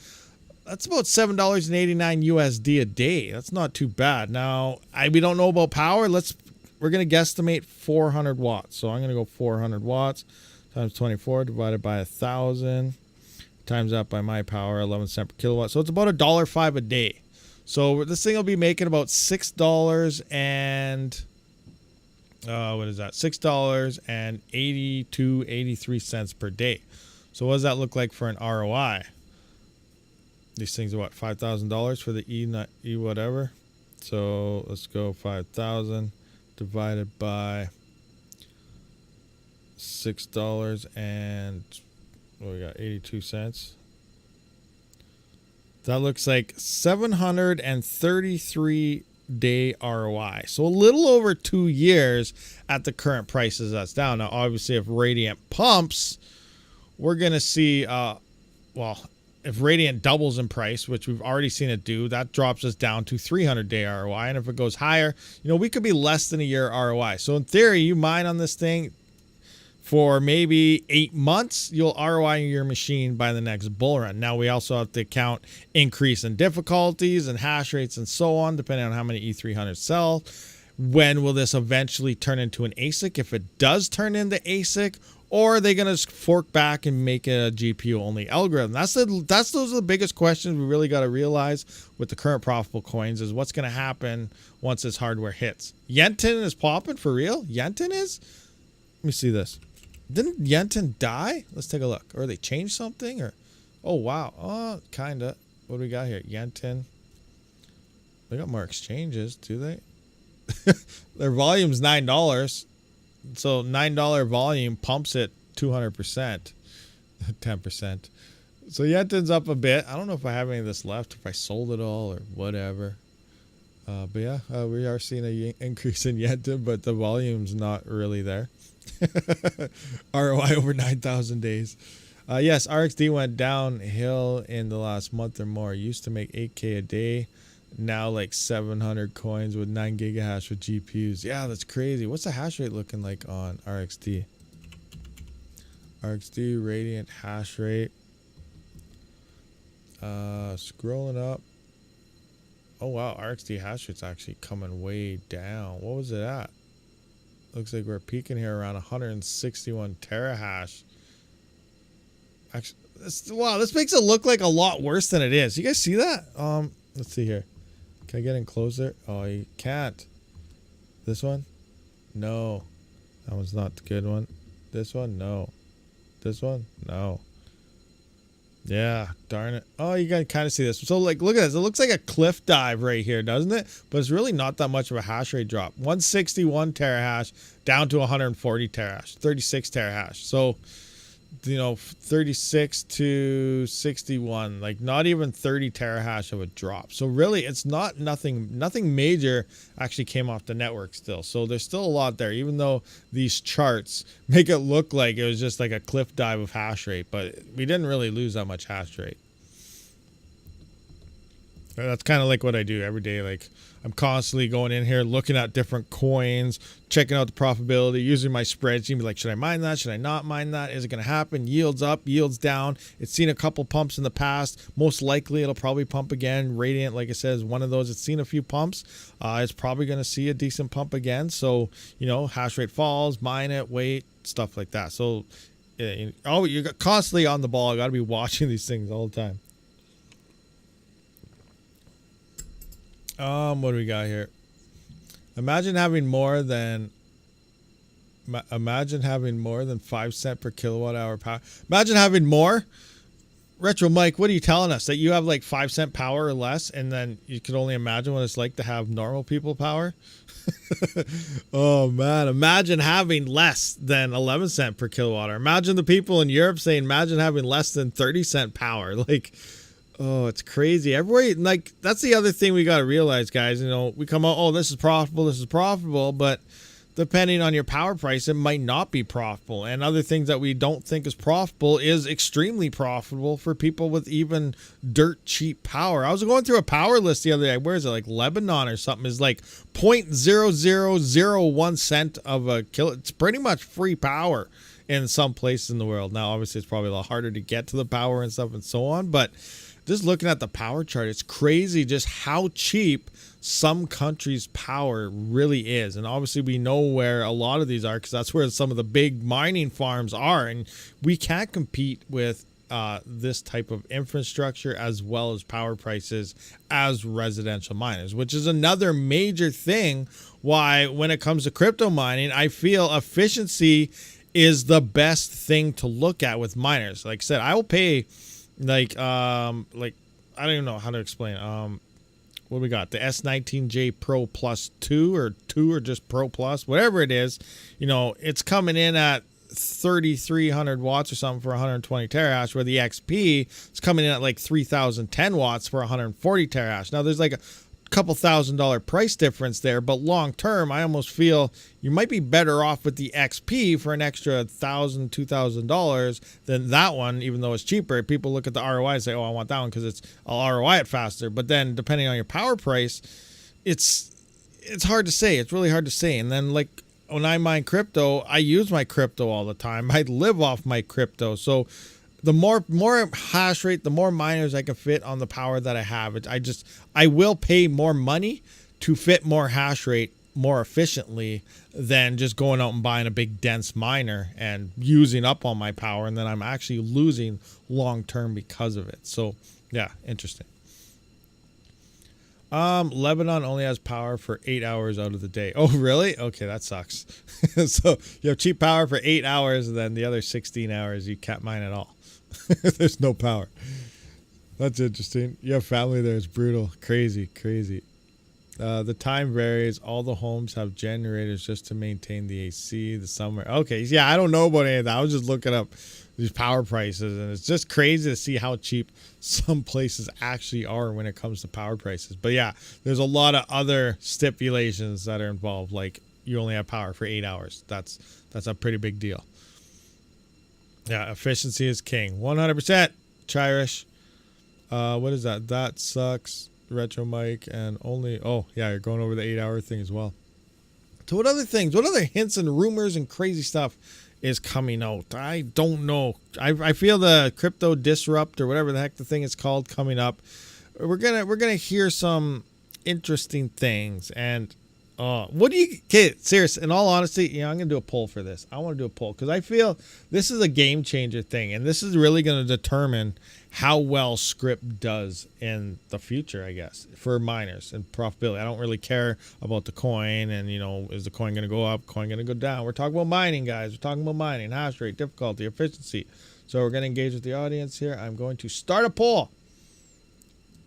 that's about $7.89 USD a day. That's not too bad. Now, we don't know about power. We're going to guesstimate 400 watts. So I'm going to go 400 watts times 24 divided by 1,000 times that by my power, 11 cents per kilowatt. So it's about $1.05 a day. So this thing will be making about $6 and what is that? $6.83 per day. So what does that look like for an ROI? These things are what, $5,000 for the E whatever. So let's go 5,000 divided by $6 and what we got, 82 cents. That looks like 733 day ROI. So a little over 2 years at the current prices that's down. Now, obviously, if Radiant pumps, we're going to see, if Radiant doubles in price, which we've already seen it do, that drops us down to 300-day ROI. And if it goes higher, we could be less than a year ROI. So in theory, you mine on this thing for maybe 8 months, you'll ROI your machine by the next bull run. Now, we also have to count increase in difficulties and hash rates and so on, depending on how many E300s sell. When will this eventually turn into an ASIC? If it does turn into ASIC, Or are they going to fork back and make a GPU only algorithm? Those are the biggest questions we really got to realize with the current profitable coins is what's going to happen once this hardware hits. Yenton is popping for real? Yenton is? Let me see this. Didn't Yenton die? Let's take a look. Or they changed something? Or oh wow. Oh, kinda. What do we got here? Yenton. They got more exchanges, do they? Their volume's $9. So $9 volume pumps it 200%. 10%. So Yenton's up a bit. I don't know if I have any of this left, if I sold it all or whatever. But yeah, we are seeing an increase in Yenton, but the volume's not really there. ROI over 9,000 days. Yes, RXD went downhill in the last month or more. It used to make 8K a day. Now like 700 coins with 9 gigahash with GPUs. Yeah, that's crazy. What's the hash rate looking like on RXD? RXD radiant hash rate. Scrolling up. Oh wow, RXD hash rate's actually coming way down. What was it at? Looks like we're peaking here around 161 terahash. Actually, wow, this makes it look like a lot worse than it is. You guys see that? Let's see here. Can I get in closer? Oh, you can't. This one? No. That one's not the good one. This one? No. This one? No. Yeah, darn it. Oh, you can kind of see this. So, like, look at this. It looks like a cliff dive right here, doesn't it? But it's really not that much of a hash rate drop. 161 terahash down to 140 terahash. 36 terahash. So, you know, 36 to 61, like not even 30 terahash of a drop. So really it's nothing major actually came off the network still. So there's still a lot there, even though these charts make it look like it was just like a cliff dive of hash rate, but we didn't really lose that much hash rate. That's kind of like what I do every day. Like I'm constantly going in here, looking at different coins, checking out the profitability, using my spreadsheet, be like, should I mine that? Should I not mine that? Is it going to happen? Yields up, yields down. It's seen a couple pumps in the past. Most likely it'll probably pump again. Radiant, like I said, is one of those. It's seen a few pumps. It's probably going to see a decent pump again. So, you know, hash rate falls, mine it, wait, stuff like that. So, you're constantly on the ball. I got to be watching these things all the time. What do we got here? Imagine having more than 5 cents per kilowatt hour power. Imagine having more. Retro Mike, what are you telling us? That you have like 5 cent power or less, and then you could only imagine what it's like to have normal people power? Oh man, imagine having less than 11 cents per kilowatt hour. Imagine the people in Europe saying, imagine having less than 30 cent power. Like, oh, it's crazy. Everywhere, like, that's the other thing we got to realize, guys. You know, we come out, oh, this is profitable, but depending on your power price, it might not be profitable. And other things that we don't think is profitable is extremely profitable for people with even dirt cheap power. I was going through a power list the other day. Where is it? Like Lebanon or something is like 0.0001 cent of a kilo. It's pretty much free power in some places in the world. Now, obviously, it's probably a lot harder to get to the power and stuff and so on, but just looking at the power chart, it's crazy just how cheap some countries' power really is. And obviously we know where a lot of these are because that's where some of the big mining farms are. And we can't compete with this type of infrastructure as well as power prices as residential miners, which is another major thing why when it comes to crypto mining, I feel efficiency is the best thing to look at with miners. Like I said, I will pay like I don't even know how to explain. What do we got? The S19J Pro Plus 2 or just Pro Plus, whatever it is. You know, it's coming in at 3,300 watts or something for 120 terahash, where the XP is coming in at like 3,010 watts for 140 terahash. Now there's like a couple $1,000 price difference there, but long term I almost feel you might be better off with the XP for an extra $1,000, $2,000 than that one, even though it's cheaper. People look at the ROI and say, oh, I want that one because I'll ROI it faster. But then depending on your power price, it's hard to say. It's really hard to say. And then like when I mine crypto, I use my crypto all the time. I live off my crypto. So the more hash rate, the more miners I can fit on the power that I have. I will pay more money to fit more hash rate more efficiently than just going out and buying a big dense miner and using up all my power, and then I'm actually losing long term because of it. So yeah, interesting. Lebanon only has power for 8 hours out of the day. Oh, really? Okay, that sucks. So you have cheap power for 8 hours, and then the other 16 hours you can't mine at all. There's no power. That's interesting. You have family there. It's brutal. Crazy, crazy. The time varies. All the homes have generators just to maintain the AC. The summer. Okay, yeah, I don't know about any of that. I was just looking up these power prices, and it's just crazy to see how cheap some places actually are when it comes to power prices. But yeah, there's a lot of other stipulations that are involved, like you only have power for 8 hours. That's a pretty big deal. Yeah, efficiency is king. 100%. Chirish. What is that? That sucks. Retro mic and only. Oh yeah, you're going over the 8 hour thing as well. So what other things? What other hints and rumors and crazy stuff is coming out? I don't know. I feel the crypto disrupt or whatever the heck the thing is called coming up. We're gonna hear some interesting things. And what do you? Okay, serious. In all honesty, I'm gonna do a poll for this. I want to do a poll because I feel this is a game changer thing, and this is really gonna determine how well script does in the future, I guess, for miners and profitability. I don't really care about the coin and, is the coin going to go up, coin going to go down. We're talking about mining, guys. We're talking about mining, hash rate, difficulty, efficiency. So we're going to engage with the audience here. I'm going to start a poll.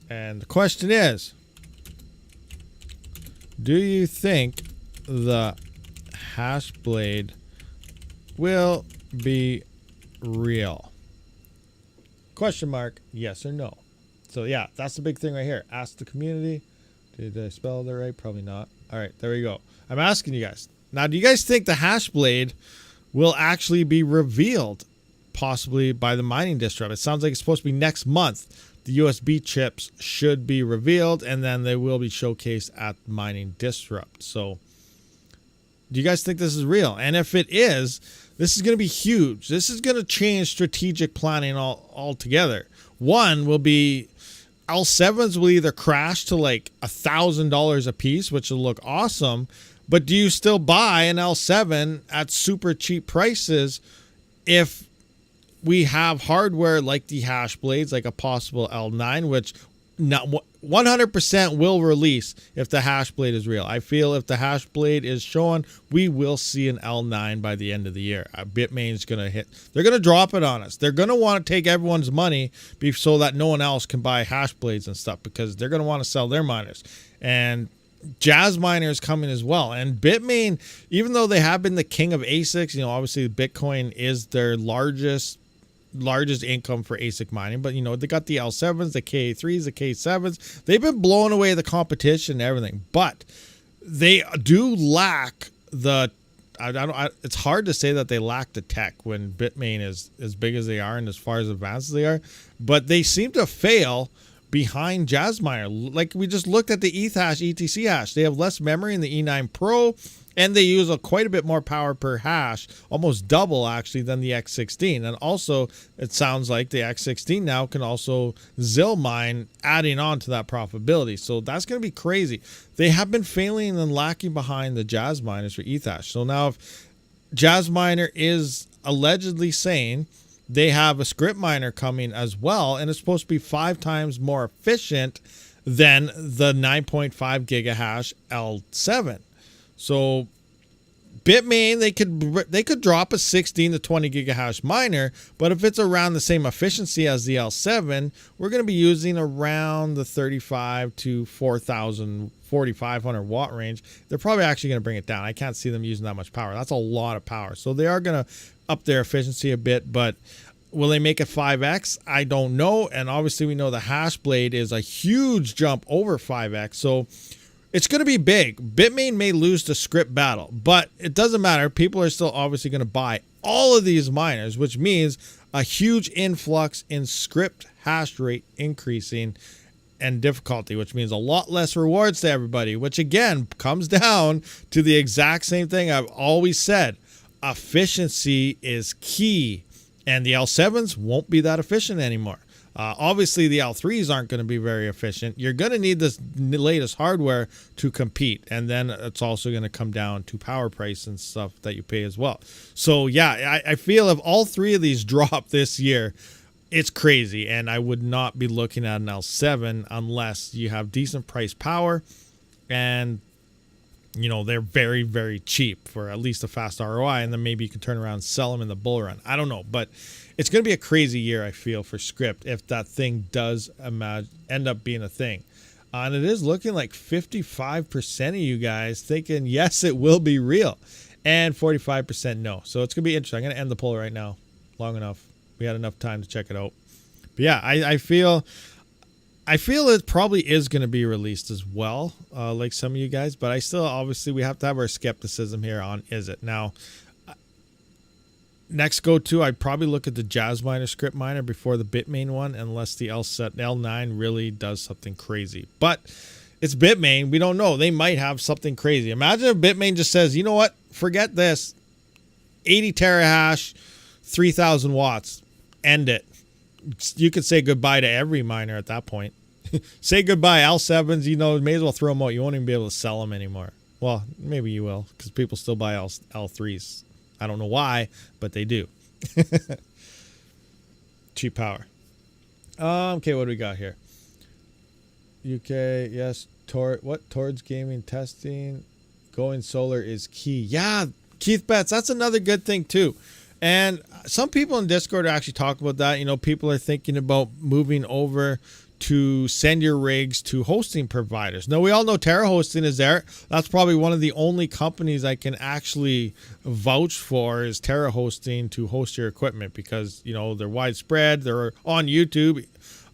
And the question is, do you think the hash blade will be real? Question mark, yes or no. So yeah, that's the big thing right here. Ask the community. Did I spell that right? Probably not. All right, there we go. I'm asking you guys. Now, do you guys think the hash blade will actually be revealed possibly by the mining disrupt? It sounds like it's supposed to be next month. The USB chips should be revealed, and then they will be showcased at mining disrupt. So do you guys think this is real? And if it is, this is going to be huge. This is going to change strategic planning altogether. One will be L7s will either crash to like $1,000 a piece, which will look awesome. But do you still buy an L7 at super cheap prices if we have hardware like the hash blades, like a possible L9, which not 100% will release if the hash blade is real. I feel if the hash blade is shown, we will see an L9 by the end of the year. Bitmain's going to hit. They're going to drop it on us. They're going to want to take everyone's money so that no one else can buy hash blades and stuff because they're going to want to sell their miners. And Jasminer is coming as well. And Bitmain, even though they have been the king of ASICs, obviously Bitcoin is their largest income for ASIC mining, but they got the L7s, the K3s, the K7s. They've been blowing away the competition and everything, but they do lack the. It's hard to say that they lack the tech when Bitmain is as big as they are and as far as advanced as they are, but they seem to fail behind Jasminer. Like we just looked at the ETH hash, ETC hash. They have less memory in the E9 Pro. And they use quite a bit more power per hash, almost double actually than the X16. And also, it sounds like the X16 now can also ZIL mine, adding on to that profitability. So that's going to be crazy. They have been failing and lacking behind the Jazz miners for Ethash. So now if Jasminer is allegedly saying they have a script miner coming as well, and it's supposed to be 5 times more efficient than the 9.5 gigahash L7. So Bitmain, they could drop a 16 to 20 gigahash miner, but if it's around the same efficiency as the L7, we're going to be using around the 35 to 4,500 watt range. They're probably actually going to bring it down. I can't see them using that much power. That's a lot of power. So they are going to up their efficiency a bit, but will they make it 5x? I don't know. And obviously we know the hash blade is a huge jump over 5x. So it's going to be big. Bitmain may lose the script battle, but it doesn't matter. People are still obviously going to buy all of these miners, which means a huge influx in script hash rate increasing and difficulty, which means a lot less rewards to everybody, which again comes down to the exact same thing I've always said. Efficiency is key, and the L7s won't be that efficient anymore. Obviously, the L3s aren't going to be very efficient. You're going to need this latest hardware to compete. And then it's also going to come down to power price and stuff that you pay as well. So, yeah, I feel if all three of these drop this year, it's crazy. And I would not be looking at an L7 unless you have decent price power and, you know, they're very, very cheap for at least a fast ROI. And then maybe you can turn around and sell them in the bull run. I don't know. But it's going to be a crazy year, I feel, for Script if that thing does end up being a thing. And it is looking like 55% of you guys thinking, yes, it will be real. And 45% no. So it's going to be interesting. I'm going to end the poll right now. Long enough. We had enough time to check it out. But yeah, I feel it probably is going to be released as well, like some of you guys. But I still, obviously, we have to have our skepticism here on is it. Now, next go-to, I'd probably look at the JazzMiner script miner before the Bitmain one, unless the L9 really does something crazy. But it's Bitmain. We don't know. They might have something crazy. Imagine if Bitmain just says, you know what? Forget this. 80 terahash, 3,000 watts. End it. You could say goodbye to every miner at that point. Say goodbye. L7s, you know, may as well throw them out. You won't even be able to sell them anymore. Well, maybe you will, because people still buy L3s. I don't know why, but they do. Cheap power. Okay, what do we got here? UK, yes. Towards gaming testing. Going solar is key. Yeah, Keith Betts, that's another good thing too. And some people in Discord are actually talking about that. You know, people are thinking about moving over to send your rigs to hosting providers. Now, we all know Terra Hosting is there. That's probably one of the only companies I can actually vouch for is Terra Hosting to host your equipment because, you know, they're widespread. They're on YouTube,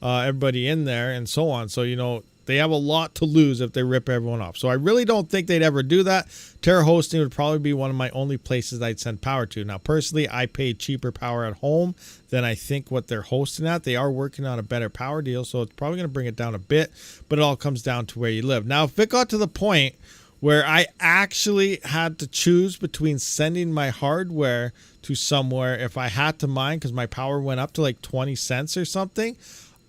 everybody in there and so on. So, you know, they have a lot to lose if they rip everyone off. So I really don't think they'd ever do that. Terra Hosting would probably be one of my only places I'd send power to. Now, personally, I pay cheaper power at home than I think what they're hosting at. They are working on a better power deal, so it's probably going to bring it down a bit, but it all comes down to where you live. Now, if it got to the point where I actually had to choose between sending my hardware to somewhere if I had to mine because my power went up to like 20 cents or something,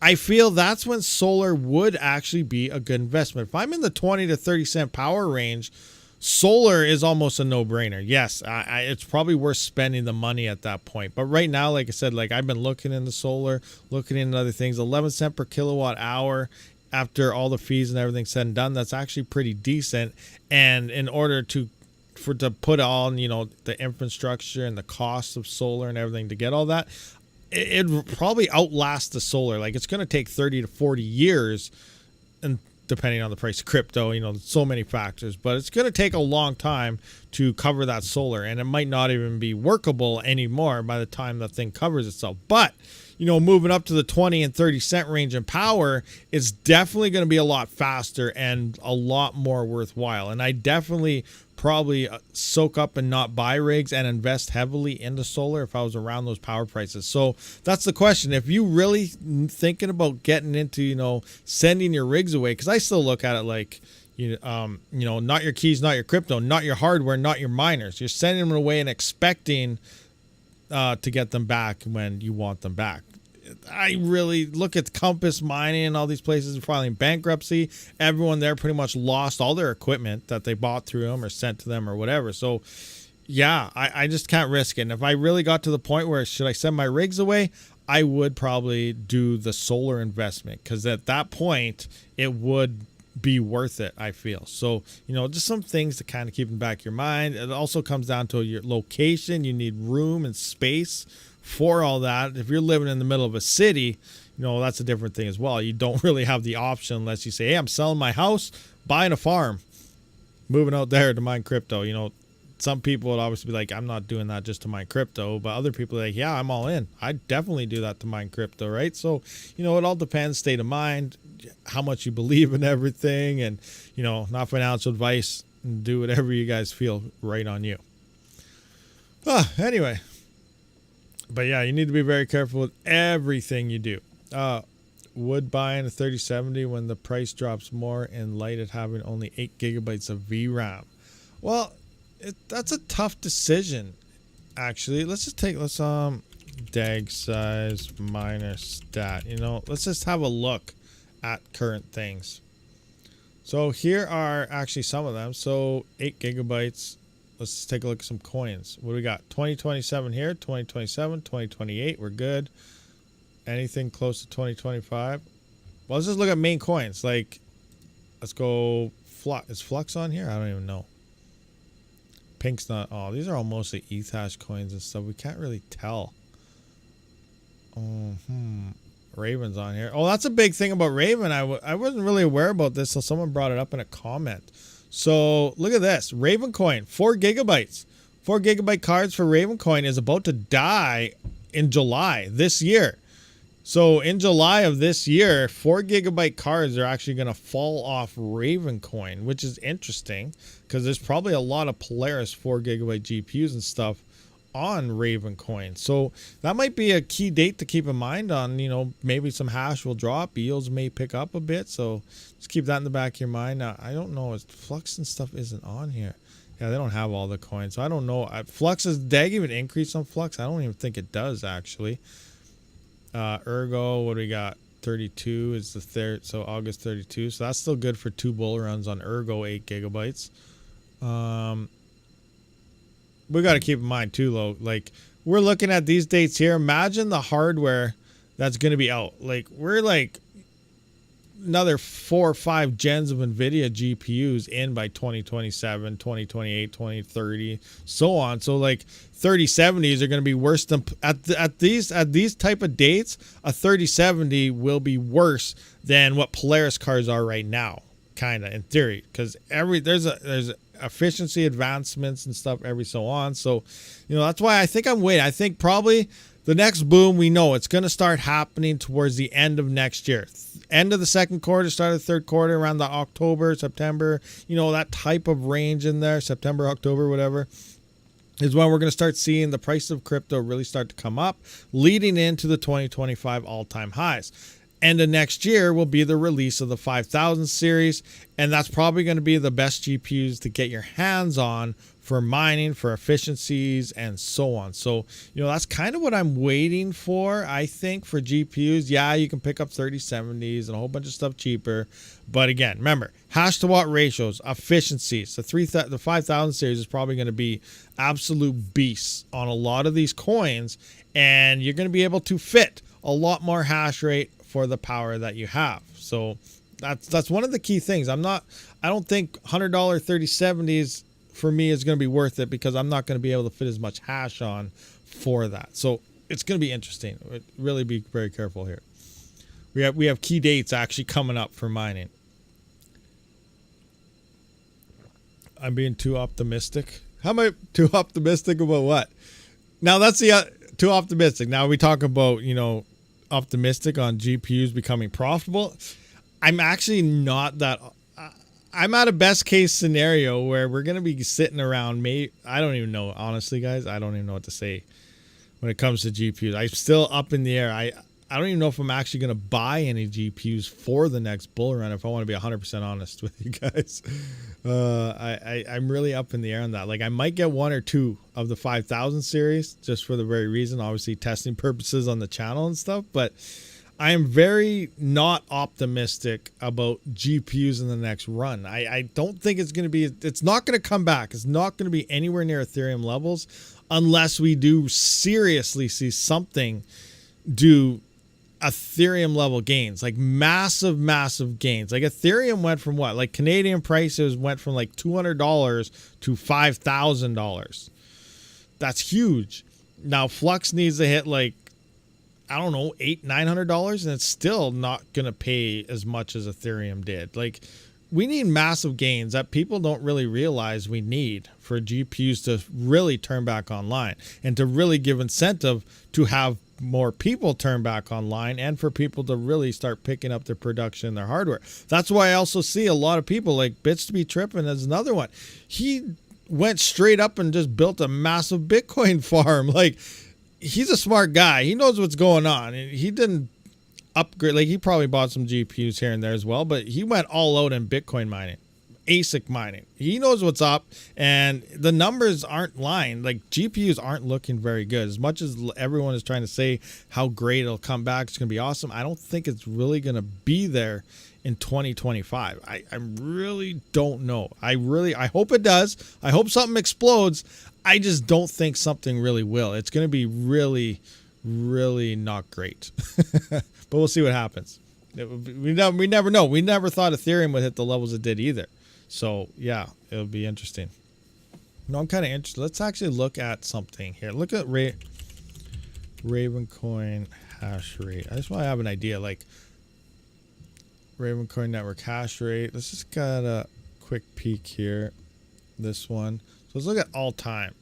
I feel that's when solar would actually be a good investment. If I'm in the 20 to 30 cent power range, solar is almost a no-brainer. Yes, it's probably worth spending the money at that point. But right now, like I said, like I've been looking into solar, looking into other things. 11 cent per kilowatt hour after all the fees and everything said and done, that's actually pretty decent. And in order to put on, you know, the infrastructure and the cost of solar and everything to get all that, it probably outlast the solar. Like it's going to take 30 to 40 years, and depending on the price of crypto, you know, so many factors, but it's going to take a long time to cover that solar, and it might not even be workable anymore by the time the thing covers itself. But, you know, moving up to the 20 and 30 cent range in power, it's definitely going to be a lot faster and a lot more worthwhile. And I definitely probably soak up and not buy rigs and invest heavily into solar if I was around those power prices. So that's the question. If you really thinking about getting into, you know, sending your rigs away, because I still look at it like, you know, not your keys, not your crypto, not your hardware, not your miners. You're sending them away and expecting to get them back when you want them back. I really look at Compass Mining and all these places filing bankruptcy. Everyone there pretty much lost all their equipment that they bought through them or sent to them or whatever. So, yeah, I just can't risk it. And if I really got to the point where should I send my rigs away, I would probably do the solar investment because at that point it would be worth it, I feel. So, you know, just some things to kind of keep in the back of your mind. It also comes down to your location. You need room and space for all that. If you're living in the middle of a city, you know, that's a different thing as well. You don't really have the option unless you say, hey, I'm selling my house, buying a farm, moving out there to mine crypto. You know, some people would obviously be like, I'm not doing that just to mine crypto, but other people are like, yeah, I'm all in. I definitely do that to mine crypto, right? So, you know, it all depends, state of mind, how much you believe in everything, and, you know, not financial advice. Do whatever you guys feel right on you. Anyway. But yeah, you need to be very careful with everything you do. Would buying a 3070 when the price drops more in light of having only 8 gigabytes of VRAM? Well, that's a tough decision, actually. Let's DAG size miner stat. You know, let's just have a look at current things. So here are actually some of them. So 8 gigabytes. Let's take a look at some coins. What do we got? 2027 here, 2027, 2028. We're good. Anything close to 2025? Well, let's just look at main coins. Like, let's go Flux. Is Flux on here? I don't even know. Pink's not. Oh, these are all mostly Ethash coins and stuff. We can't really tell. Raven's on here. Oh, that's a big thing about Raven. I wasn't really aware about this until someone brought it up in a comment. So look at this. Raven coin, 4 gigabytes. 4 gigabyte cards for Raven coin is about to die in July this year. So in July of this year, 4 gigabyte cards are actually going to fall off Raven coin, which is interesting because there's probably a lot of Polaris 4 gigabyte GPUs and stuff on Raven coin. So that might be a key date to keep in mind on, you know, maybe some hash will drop, yields may pick up a bit. So just keep that in the back of your mind. Now, I don't know, Flux and stuff isn't on here. Yeah, they don't have all the coins. So I don't know. Flux, is DAG even increase on Flux? I don't even think it does actually. Ergo, what do we got? 32 is the third, so August 32. So that's still good for 2 bull runs on Ergo 8 gigabytes. We got to keep in mind too, though, like we're looking at these dates here. Imagine the hardware that's going to be out. Like we're like another 4 or 5 gens of NVIDIA GPUs in by 2027, 2028, 2030, so on. So like 3070s are going to be worse than at these type of dates. A 3070 will be worse than what Polaris cards are right now, kind of in theory, because there's efficiency advancements and stuff every so on. So, you know, that's why I think I'm waiting. I think probably the next boom, we know it's going to start happening towards the end of next year. End of the second quarter, start of the third quarter, around the October, September, you know, that type of range in there, September, October, whatever, is when we're going to start seeing the price of crypto really start to come up, leading into the 2025 all-time highs. End of next year will be the release of the 5000 series, and that's probably going to be the best GPUs to get your hands on for mining, for efficiencies, and so on. So, you know, that's kind of what I'm waiting for, I think, for GPUs. Yeah, you can pick up 3070s and a whole bunch of stuff cheaper. But again, remember, hash to watt ratios, efficiencies. The 5000 series is probably going to be absolute beasts on a lot of these coins, and you're going to be able to fit a lot more hash rate for the power that you have. So that's one of the key things. I don't think $100 3070s for me is going to be worth it, because I'm not going to be able to fit as much hash on for that. So it's going to be interesting. Really be very careful here. We have key dates actually coming up for mining. I'm being too optimistic. How am I too optimistic about what? Now that's the too optimistic. Now we talk about, you know, optimistic on GPUs becoming profitable. I'm actually not that. I'm at a best case scenario where we're going to be sitting around. I don't even know, honestly, guys. I don't even know what to say when it comes to GPUs. I'm still up in the air. I don't even know if I'm actually going to buy any GPUs for the next bull run, if I want to be 100% honest with you guys. I'm really up in the air on that. Like, I might get 1 or 2 of the 5000 series just for the very reason, obviously testing purposes on the channel and stuff. But I am very not optimistic about GPUs in the next run. I don't think it's going to be, it's not going to come back. It's not going to be anywhere near Ethereum levels unless we do seriously see something do Ethereum level gains, like massive gains. Like Ethereum went from what? Like Canadian prices went from like $200 to $5,000. That's huge. Now Flux needs to hit like, I don't know, $800-900, and it's still not gonna pay as much as Ethereum did. Like, we need massive gains that people don't really realize we need for GPUs to really turn back online, and to really give incentive to have more people turn back online, and for people to really start picking up their production and their hardware. That's why I also see a lot of people like Bits to Be Tripping as another one. He went straight up and just built a massive Bitcoin farm. Like, he's a smart guy. He knows what's going on. He didn't upgrade. Like, he probably bought some GPUs here and there as well, but he went all out in Bitcoin mining. ASIC mining. He knows what's up, and the numbers aren't lying. Like, GPUs aren't looking very good. As much as everyone is trying to say how great it'll come back, it's going to be awesome, I don't think it's really going to be there in 2025. I really don't know. I hope it does. I hope something explodes. I just don't think something really will. It's going to be really, really not great. But we'll see what happens. We never know. We never thought Ethereum would hit the levels it did either. So yeah, it'll be interesting. No, I'm kind of interested. Let's actually look at something here. Look at Ravencoin hash rate. I just want to have an idea, like Ravencoin network hash rate. Let's just get a quick peek here. This one. So let's look at all time.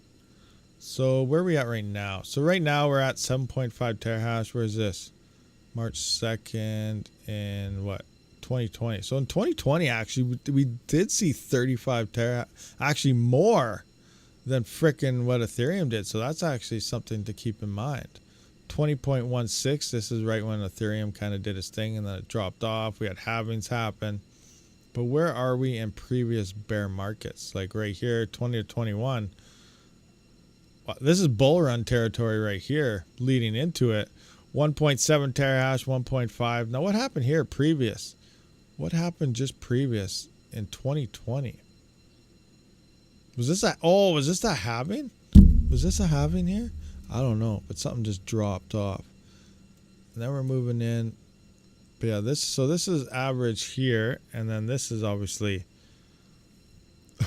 So where are we at right now? So right now we're at 7.5 terahash. Where is this? March 2nd in what? 2020. So in 2020, actually, we did see 35 terahash, actually more than frickin' what Ethereum did. So that's actually something to keep in mind. 20.16, this is right when Ethereum kind of did its thing and then it dropped off. We had halvings happen. But where are we in previous bear markets? Like right here, 20 to 21. Well, this is bull run territory right here leading into it. 1.7 terahash, 1.5. Now what happened here previous? What happened just previous in 2020? Was this a, oh, was this a halving? Was this a halving here? I don't know, but something just dropped off. And then we're moving in. But yeah, this is average here, and then this is obviously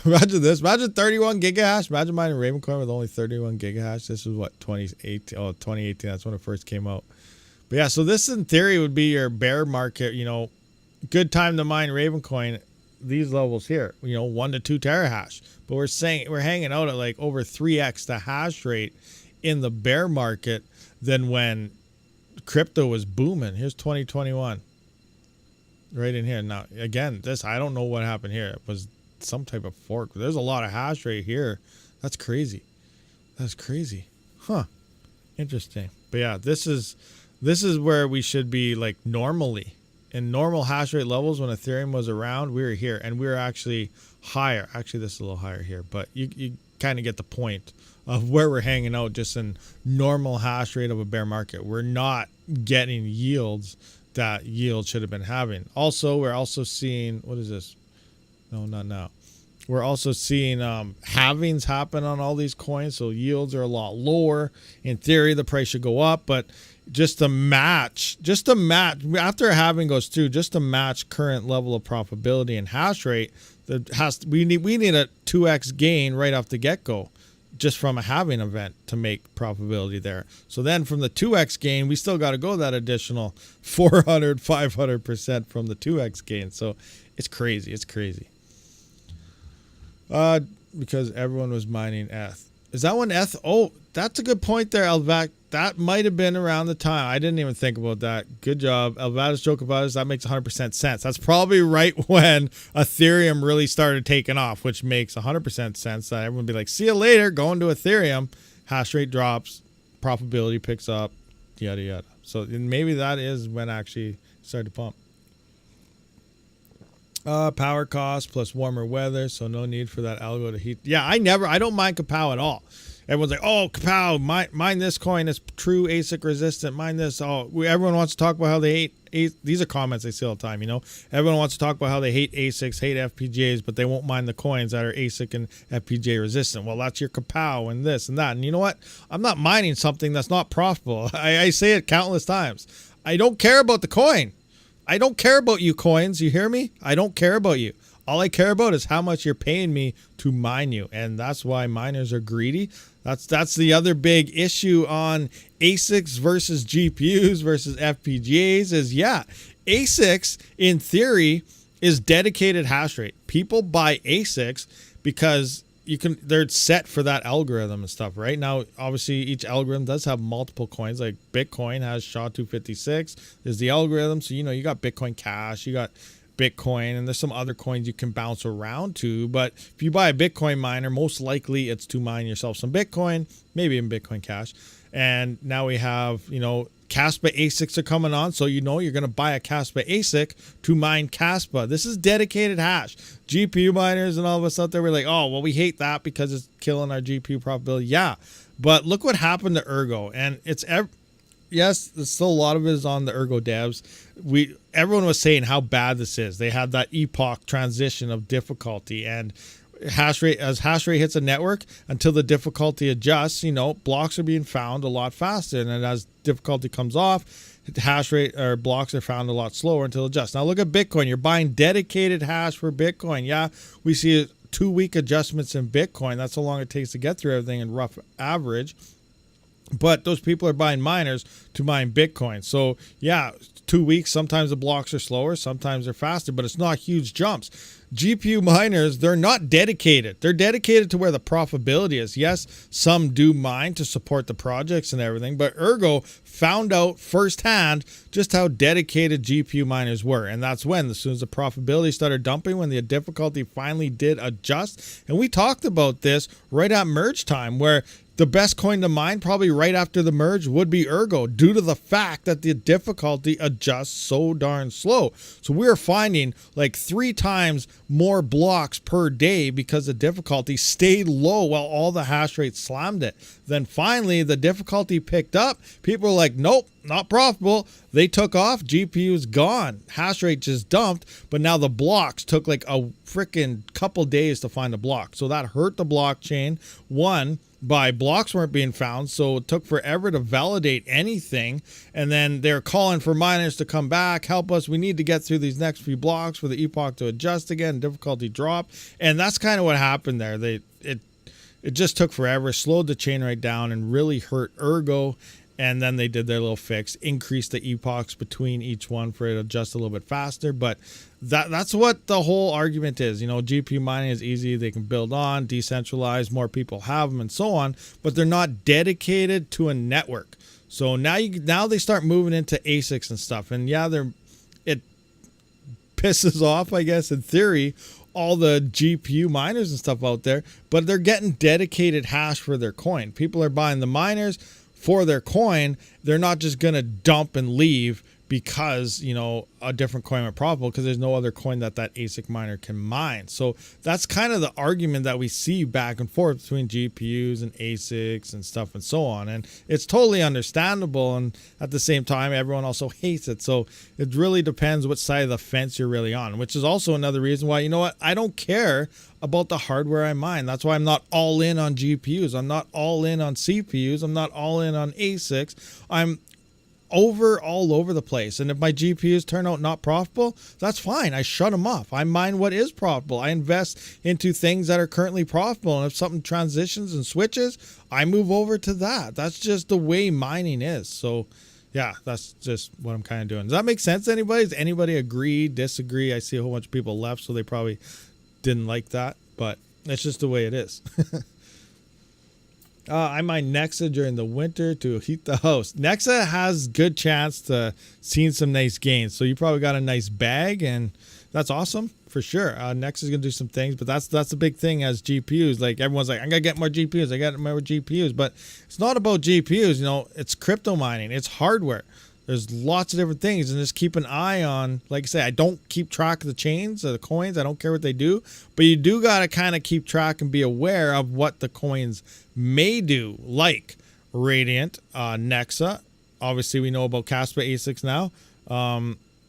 imagine this. Imagine 31 gigahash. Imagine mining Ravencoin with only 31 gigahash. This was what, 2018? Oh, 2018. That's when it first came out. But yeah, so this in theory would be your bear market, you know, good time to mine Ravencoin, these levels here, you know, 1 to 2 terahash. But we're saying we're hanging out at like over 3x the hash rate in the bear market than when crypto was booming. Here's 2021. Right in here. Now, again, this, I don't know what happened here. It was some type of fork. There's a lot of hash rate here. That's crazy. That's crazy. Huh. Interesting. But yeah, this is where we should be, like, normally. In normal hash rate levels when Ethereum was around, we were here, and we were actually higher. Actually, this is a little higher here, but you kind of get the point of where we're hanging out just in normal hash rate of a bear market. We're not getting yields that yield should have been having. Also, we're also seeing, what is this? No, not now. We're also seeing halvings happen on all these coins, so yields are a lot lower. In theory, the price should go up, but just to match, after a halving goes through, just to match current level of profitability and hash rate, we need a 2x gain right off the get-go, just from a halving event to make profitability there. So then from the 2x gain, we still got to go that additional 400, 500% from the 2x gain. So it's crazy. It's crazy. Because everyone was mining ETH. Is that when ETH? Oh, that's a good point there, Elvac. That might have been around the time. I didn't even think about that. Good job. Elvada's joke about it. That makes 100% sense. That's probably right when Ethereum really started taking off, which makes 100% sense. That everyone would be like, see you later, going to Ethereum. Hash rate drops, profitability picks up, yada, yada. So maybe that is when actually started to pump. Power cost plus warmer weather, so no need for that algo to heat. Yeah, I don't mind Kapow at all. Everyone's like, oh, Kapow, mine this coin is true ASIC resistant. Mine this. Oh, everyone wants to talk about how they hate. These are comments I see all the time, you know. Everyone wants to talk about how they hate ASICs, hate FPGAs, but they won't mine the coins that are ASIC and FPGA resistant. Well, that's your Kapow and this and that. And you know what? I'm not mining something that's not profitable. I say it countless times. I don't care about the coin. I don't care about you coins. You hear me? I don't care about you. All I care about is how much you're paying me to mine you. And that's why miners are greedy. That's the other big issue on ASICs versus GPUs versus FPGAs is, yeah, ASICs in theory is dedicated hash rate. People buy ASICs because they're set for that algorithm and stuff. Right now, obviously, each algorithm does have multiple coins. Like Bitcoin has SHA-256. There's the algorithm. So, you know, you got Bitcoin Cash, you got Bitcoin, and there's some other coins you can bounce around to. But if you buy a Bitcoin miner, most likely it's to mine yourself some Bitcoin, maybe in Bitcoin Cash. And now we have, you know, Caspa ASICs are coming on, so you know you're going to buy a Caspa ASIC to mine Caspa. This is dedicated hash. GPU miners and all of us out there were like, oh, well, we hate that because it's killing our GPU profitability. Yeah, but look what happened to Ergo. And yes, there's still a lot of it is on the Ergo devs. Everyone was saying how bad this is. They had that epoch transition of difficulty, and hash rate hits a network, until the difficulty adjusts, blocks are being found a lot faster, and then as difficulty comes off, hash rate or blocks are found a lot slower until it adjusts. Now look at Bitcoin. You're buying dedicated hash for Bitcoin. Yeah, we see 2-week adjustments in Bitcoin. That's how long it takes to get through everything in rough average. But those people are buying miners to mine Bitcoin. So yeah, 2 weeks, sometimes the blocks are slower, sometimes they're faster, but it's not huge jumps. GPU miners, they're not dedicated. They're dedicated to where the profitability is. Yes, some do mine to support the projects and everything, but Ergo found out firsthand just how dedicated GPU miners were. And that's when, as soon as the profitability started dumping, when the difficulty finally did adjust. And we talked about this right at merge time, where the best coin to mine probably right after the merge would be Ergo, due to the fact that the difficulty adjusts so darn slow. So we're finding like 3 times more blocks per day because the difficulty stayed low while all the hash rate slammed it. Then finally the difficulty picked up. People were like, nope, not profitable. They took off. GPU's gone. Hash rate just dumped. But now the blocks took like a freaking couple days to find a block. So that hurt the blockchain. By blocks weren't being found, so it took forever to validate anything. And then they're calling for miners to come back, help us. We need to get through these next few blocks for the epoch to adjust again, difficulty drop. And that's kind of what happened there. It just took forever, slowed the chain right down, and really hurt Ergo. And then they did their little fix, increased the epochs between each one for it to adjust a little bit faster. But that's what the whole argument is. GPU mining is easy. They can build on, decentralized, more people have them, and so on. But they're not dedicated to a network. So now they start moving into ASICs and stuff. And yeah, it pisses off, I guess, in theory, all the GPU miners and stuff out there. But they're getting dedicated hash for their coin. People are buying the miners for their coin. They're not just going to dump and leave because, a different coin went profitable, because there's no other coin that ASIC miner can mine. So that's kind of the argument that we see back and forth between GPUs and ASICs and stuff and so on. And it's totally understandable. And at the same time, everyone also hates it. So it really depends what side of the fence you're really on, which is also another reason why, I don't care about the hardware I mine. That's why I'm not all in on GPUs. I'm not all in on CPUs. I'm not all in on ASICs. I'm all over the place. And if my GPUs turn out not profitable, that's fine. I shut them off. I mine what is profitable. I invest into things that are currently profitable. And if something transitions and switches, I move over to that. That's just the way mining is. So yeah, that's just what I'm kind of doing. Does that make sense to anybody? Does anybody agree, disagree? I see a whole bunch of people left, so they probably didn't like that, but it's just the way it is. I mine Nexa during the winter to heat the house. Nexa has good chance to see some nice gains. So you probably got a nice bag, and that's awesome for sure. Nexa's gonna do some things, but that's the big thing as GPUs. Like everyone's like, I'm gonna get more GPUs. I got more GPUs, but it's not about GPUs. It's crypto mining. It's hardware. There's lots of different things, and just keep an eye on, like I say, I don't keep track of the chains or the coins. I don't care what they do, but you do got to kind of keep track and be aware of what the coins may do, like Radiant, Nexa. Obviously, we know about Caspa ASICs now.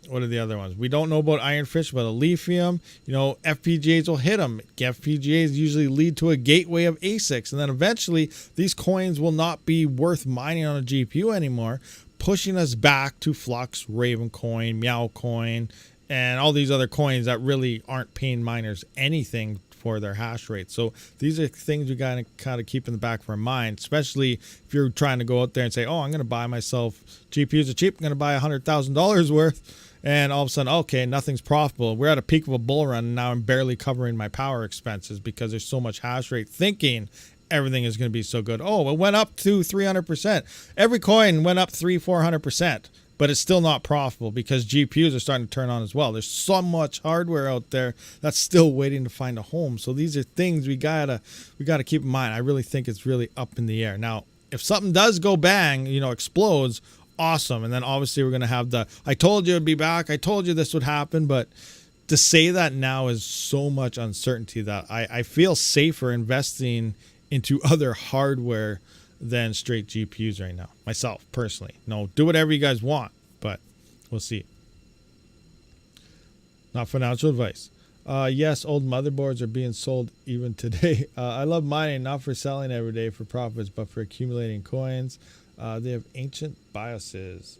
What are the other ones? We don't know about Ironfish, but Lithium. FPGAs will hit them. FPGAs usually lead to a gateway of ASICs, and then eventually these coins will not be worth mining on a GPU anymore, pushing us back to Flux, Ravencoin, Meowcoin, and all these other coins that really aren't paying miners anything for their hash rate. So these are things you got to kind of keep in the back of our mind, especially if you're trying to go out there and say, oh, I'm going to buy myself, GPUs are cheap, I'm going to buy $100,000 worth, and all of a sudden, okay, nothing's profitable. We're at a peak of a bull run, and now I'm barely covering my power expenses because there's so much hash rate, thinking everything is going to be so good. Oh, it went up to 300%. Every coin went up 300-400%, but it's still not profitable because GPUs are starting to turn on as well. There's so much hardware out there that's still waiting to find a home. So these are things we gotta keep in mind. I really think it's really up in the air. Now, if something does go bang, explodes, awesome. And then obviously we're going to have the, I told you it'd be back. I told you this would happen. But to say that now is so much uncertainty that I feel safer investing into other hardware than straight GPUs right now. Myself, personally. No, do whatever you guys want, but we'll see. Not financial advice. Yes, old motherboards are being sold even today. I love mining, not for selling every day for profits, but for accumulating coins. They have ancient BIOSes.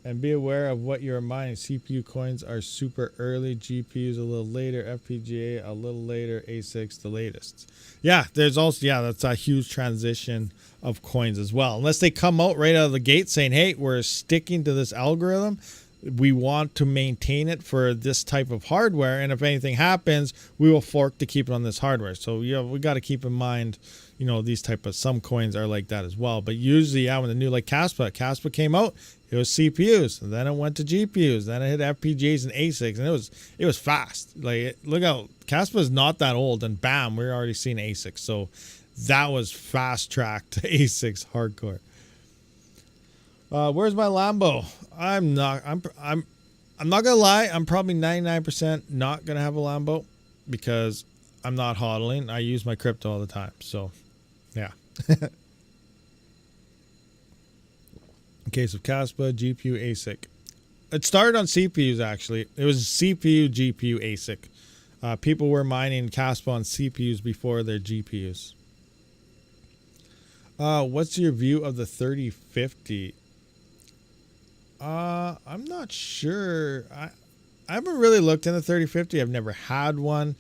And be aware of what you're mining. CPU coins are super early, GPUs a little later, FPGA a little later, ASICs the latest. Yeah, there's also, yeah, that's a huge transition of coins as well. Unless they come out right out of the gate saying, hey, we're sticking to this algorithm. We want to maintain it for this type of hardware, and if anything happens, we will fork to keep it on this hardware. So yeah, we got to keep in mind, you know, these type of, some coins are like that as well. But usually, yeah, when the new, like Caspa came out, it was CPUs, and then it went to GPUs, then it hit FPGAs and ASICs, and it was fast. Like, look out, Caspa is not that old, and bam, we're already seeing ASICs. So that was fast track to ASICs hardcore. Where's my Lambo? I'm not gonna lie. I'm probably 99% not gonna have a Lambo because I'm not hodling. I use my crypto all the time. So, yeah. In case of Caspa, GPU, ASIC. It started on CPUs actually. It was CPU, GPU, ASIC. People were mining Caspa on CPUs before their GPUs. What's your view of the 3050? I'm not sure. I haven't really looked in the 3050. I've never had one.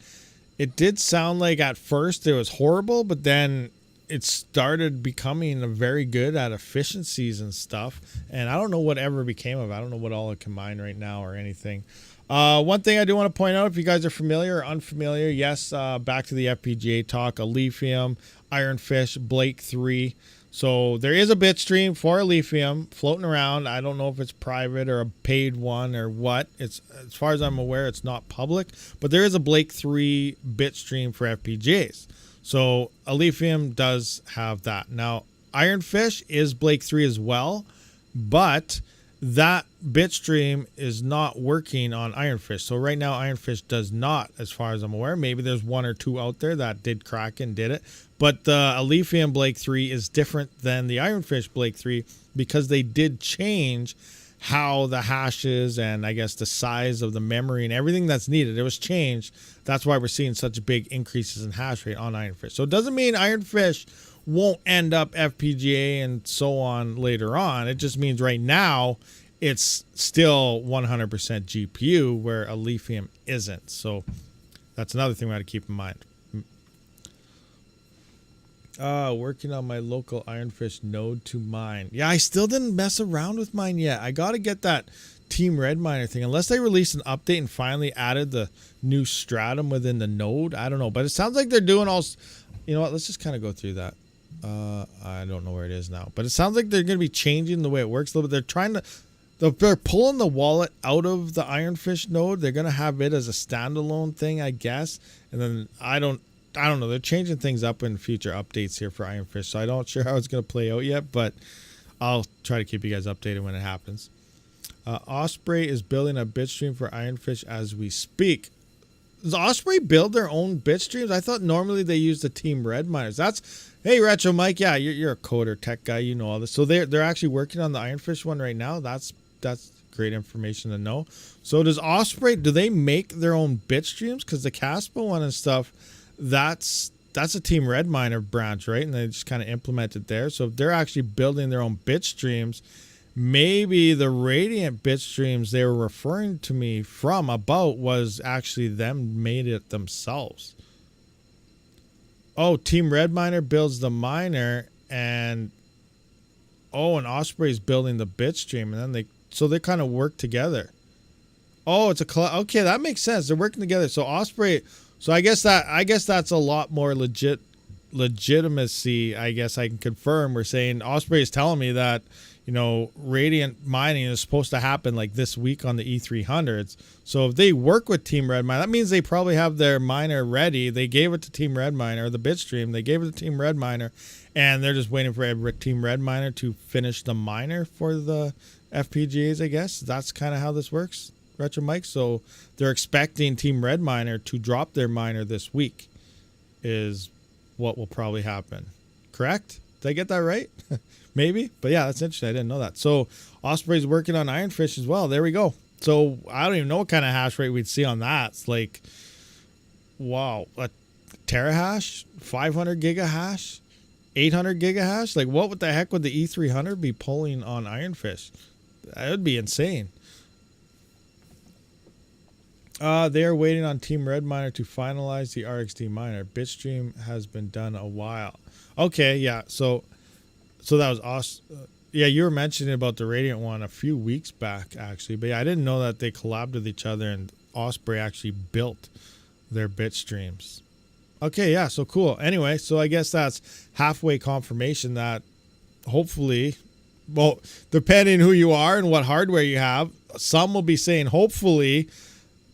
It did sound like at first it was horrible, but then it started becoming very good at efficiencies and stuff. And I don't know whatever became of it. I don't know what all it can mine right now or anything. One thing I do want to point out, if you guys are familiar or unfamiliar, yes, back to the FPGA talk, a Lithium, Ironfish, Blake 3. So there is a bit stream for a Lithium floating around. I don't know if it's private or a paid one or what. It's, as far as I'm aware, it's not public, but there is a Blake 3 bit stream for FPGAs. So a Lithium does have that. Now, Ironfish is Blake 3 as well, but that bit stream is not working on Ironfish. So right now, Ironfish does not, as far as I'm aware. Maybe there's one or two out there that did crack and did it. But the Lithium Blake 3 is different than the Ironfish Blake 3 because they did change how the hashes and I guess the size of the memory and everything that's needed. It was changed. That's why we're seeing such big increases in hash rate on Ironfish. So it doesn't mean Ironfish won't end up FPGA and so on later on. It just means right now it's still 100% GPU where a Lithium isn't. So that's another thing we got to keep in mind. Working on my local Ironfish node to mine. Yeah, I still didn't mess around with mine yet. I got to get that Team RedMiner thing. Unless they released an update and finally added the new stratum within the node. I don't know. But it sounds like they're doing all... You know what? Let's just kind of go through that. I don't know where it is now. But it sounds like they're going to be changing the way it works a little bit. They're trying to... They're pulling the wallet out of the Ironfish node. They're going to have it as a standalone thing, I guess. And then I don't know. They're changing things up in future updates here for Ironfish, so I'm not sure how it's going to play out yet, but I'll try to keep you guys updated when it happens. Osprey is building a bitstream for Ironfish as we speak. Does Osprey build their own bitstreams? I thought normally they use the Team RedMiners. That's, hey, Retro Mike, yeah, you're a coder tech guy, you know all this. So they're actually working on the Ironfish one right now. That's great information to know. So does Osprey, do they make their own bitstreams? Because the Caspa one and stuff, that's a Team RedMiner branch, right? And they just kind of implemented there. So if they're actually building their own bit streams, maybe the Radiant bit streams they were referring to me from about was actually them made it themselves. Oh, Team RedMiner builds the miner, and Osprey's building the bit stream, and then they kind of work together. Oh, it's a okay, that makes sense. They're working together. So Osprey. So I guess that's a lot more legitimacy. I guess I can confirm. We're saying Osprey is telling me that, Radiant mining is supposed to happen like this week on the E300s. So if they work with Team RedMiner, that means they probably have their miner ready. They gave it to Team RedMiner, the bitstream. They gave it to Team RedMiner, and they're just waiting for Team RedMiner to finish the miner for the FPGAs, I guess. That's kind of how this works, Retro Mike. So they're expecting Team RedMiner to drop their miner this week is what will probably happen. Correct? Did I get that right? Maybe. But yeah, that's interesting. I didn't know that. So Osprey's working on Ironfish as well. There we go. So I don't even know what kind of hash rate we'd see on that. It's like, wow, a terahash, 500 gigahash, 800 gigahash. Like, what the heck would the E300 be pulling on Ironfish? That would be insane. They are waiting on Team RedMiner to finalize the RxD miner. Bitstream has been done a while. Okay, yeah. So that was awesome. Yeah, you were mentioning about the Radiant one a few weeks back, actually. But yeah, I didn't know that they collabed with each other and Osprey actually built their bitstreams. Okay, yeah, so cool. Anyway, so I guess that's halfway confirmation that hopefully, well, depending who you are and what hardware you have, some will be saying hopefully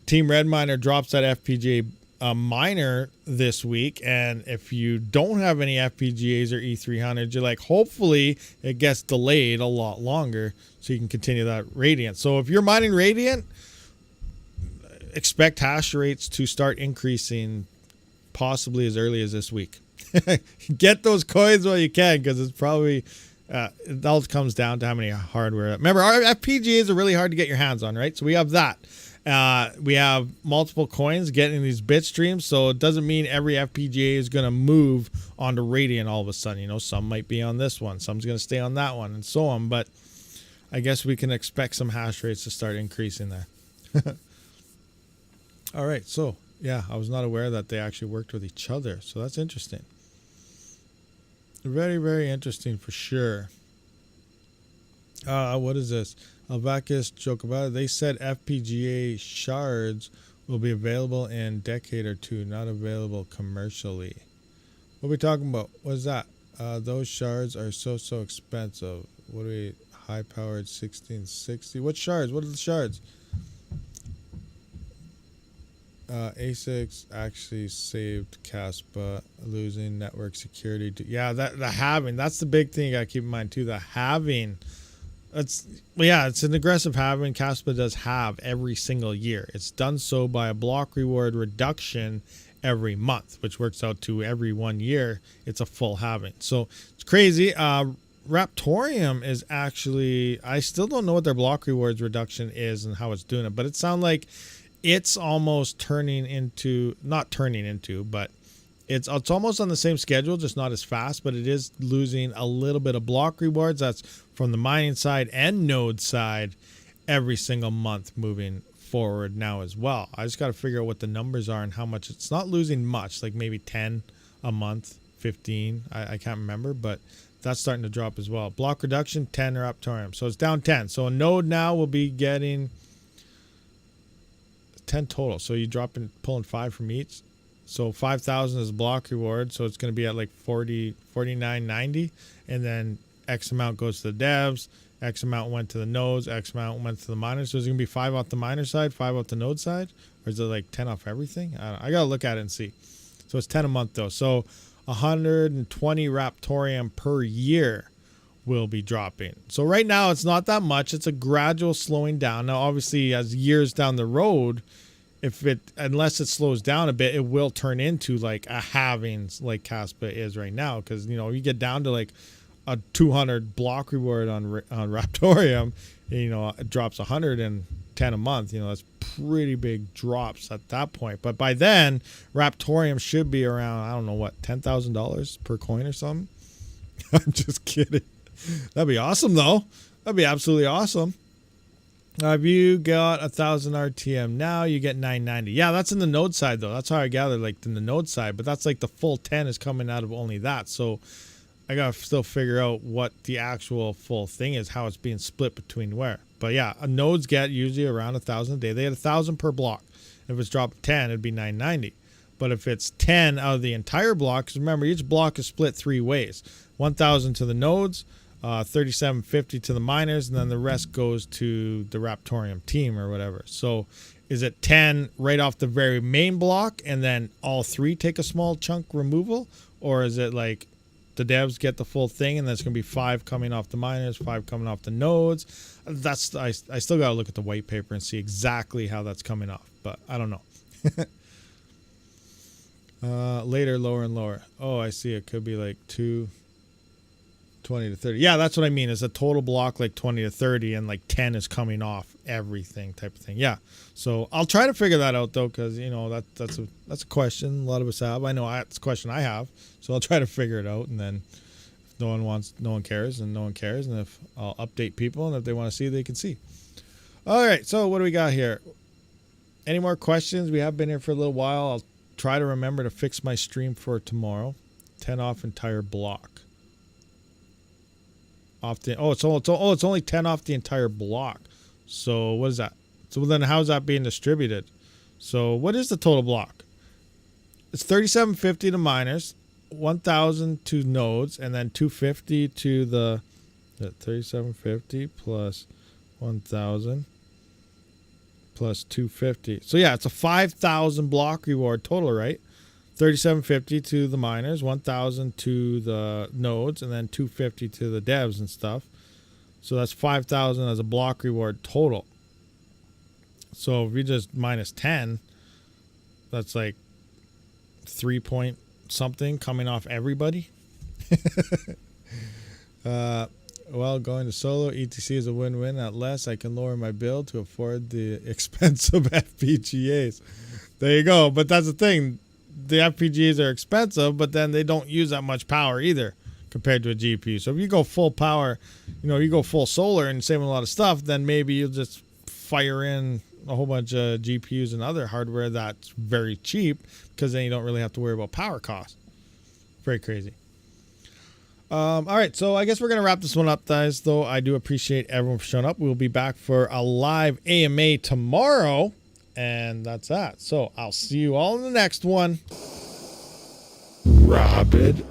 Team RedMiner drops that FPGA miner this week, and if you don't have any FPGAs or E300s, you're like, hopefully it gets delayed a lot longer so you can continue that Radiant. So if you're mining Radiant, expect hash rates to start increasing possibly as early as this week. Get those coins while you can, because it's probably it all comes down to how many hardware. Remember, our FPGAs are really hard to get your hands on, right? So we have that. We have multiple coins getting these bit streams, so it doesn't mean every FPGA is going to move onto Radiant all of a sudden. Some might be on this one, some's going to stay on that one, and so on. But I guess we can expect some hash rates to start increasing there. All right, so yeah, I was not aware that they actually worked with each other, so that's interesting. Very, very interesting for sure. What is this? Alvacus joke about it. They said FPGA shards will be available in a decade or two, not available commercially. What are we talking about? What is that? Those shards are so expensive. What are we? High powered 1660. What shards? What are the shards? ASICs actually saved Caspa losing network security. Yeah, the halving. That's the big thing you gotta keep in mind too. The halving. It's an aggressive halving. Caspa does halve every single year. It's done so by a block reward reduction every month, which works out to every 1 year. It's a full halving. So it's crazy. Raptorium is actually, I still don't know what their block rewards reduction is and how it's doing it, but it sounds like it's almost turning into, not turning into, but it's almost on the same schedule, just not as fast, but it is losing a little bit of block rewards. That's from the mining side and node side every single month moving forward now as well. I just got to figure out what the numbers are and how much. It's not losing much, like maybe 10 a month, 15. I can't remember, but that's starting to drop as well. Block reduction, 10 Raptorium. So it's down 10. So a node now will be getting 10 total. So you pulling 5 from each. So 5,000 is block reward, so it's going to be at like 49.90, and then X amount goes to the devs, X amount went to the nodes, X amount went to the miners. So is it going to be 5 off the miner side, 5 off the node side, or is it like 10 off everything? I got to look at it and see. So it's 10 a month though. So 120 Raptorium per year will be dropping. So right now it's not that much. It's a gradual slowing down. Now obviously as years down the road, unless it slows down a bit, it will turn into like a halving like Caspa is right now. Because you get down to like a 200 block reward on Raptorium, and, it drops 110 a month. That's pretty big drops at that point. But by then, Raptorium should be around, I don't know what, $10,000 per coin or something. I'm just kidding. That'd be awesome though. That'd be absolutely awesome. If you got 1,000 RTM now, you get 990. Yeah, that's in the node side though. That's how I gather, like in the node side. But that's like the full 10 is coming out of only that. So I gotta still figure out what the actual full thing is, how it's being split between where. But yeah, nodes get usually around 1,000 a day. They had 1,000 per block. If it's dropped 10, it'd be 990. But if it's 10 out of the entire block, because remember each block is split 3 ways: 1,000 to the nodes, 3750 to the miners, and then the rest goes to the Raptorium team or whatever. So is it 10 right off the very main block and then all 3 take a small chunk removal? Or is it like the devs get the full thing and there's going to be 5 coming off the miners, 5 coming off the nodes? That's I still got to look at the white paper and see exactly how that's coming off, but I don't know. Later, lower and lower. Oh, I see. It could be like 20 to 30. Yeah, that's what I mean. It's a total block like 20 to 30 and like 10 is coming off everything type of thing. Yeah. So I'll try to figure that out though, because you know that's a question a lot of us have. I know it's a question I have, so I'll try to figure it out. And then if no one cares, and no one cares. And if I'll update people, and if they want to see, they can see. All right. So what do we got here? Any more questions? We have been here for a little while. I'll try to remember to fix my stream for tomorrow. 10 off entire block. It's only 10 off the entire block. So what is that? So then how's that being distributed? So what is the total block? It's 3750 to miners, 1000 to nodes, and then 250 to the 3750 plus 1000 plus 250. So yeah, it's a 5,000 block reward total, right? 3750 to the miners, 1000 to the nodes, and then 250 to the devs and stuff. So that's 5,000 as a block reward total. So if we just minus 10, that's like 3 point something coming off everybody. Well, going to solo ETC is a win-win. At less, I can lower my bill to afford the expensive FPGAs. There you go. But that's the thing. The FPGAs are expensive, but then they don't use that much power either compared to a GPU. So if you go full power, you go full solar and save a lot of stuff, then maybe you'll just fire in a whole bunch of GPUs and other hardware that's very cheap, because then you don't really have to worry about power costs. Very crazy. All right, so I guess we're going to wrap this one up, guys, though. I do appreciate everyone for showing up. We'll be back for a live AMA tomorrow, and that's that. So I'll see you all in the next one. Rabid.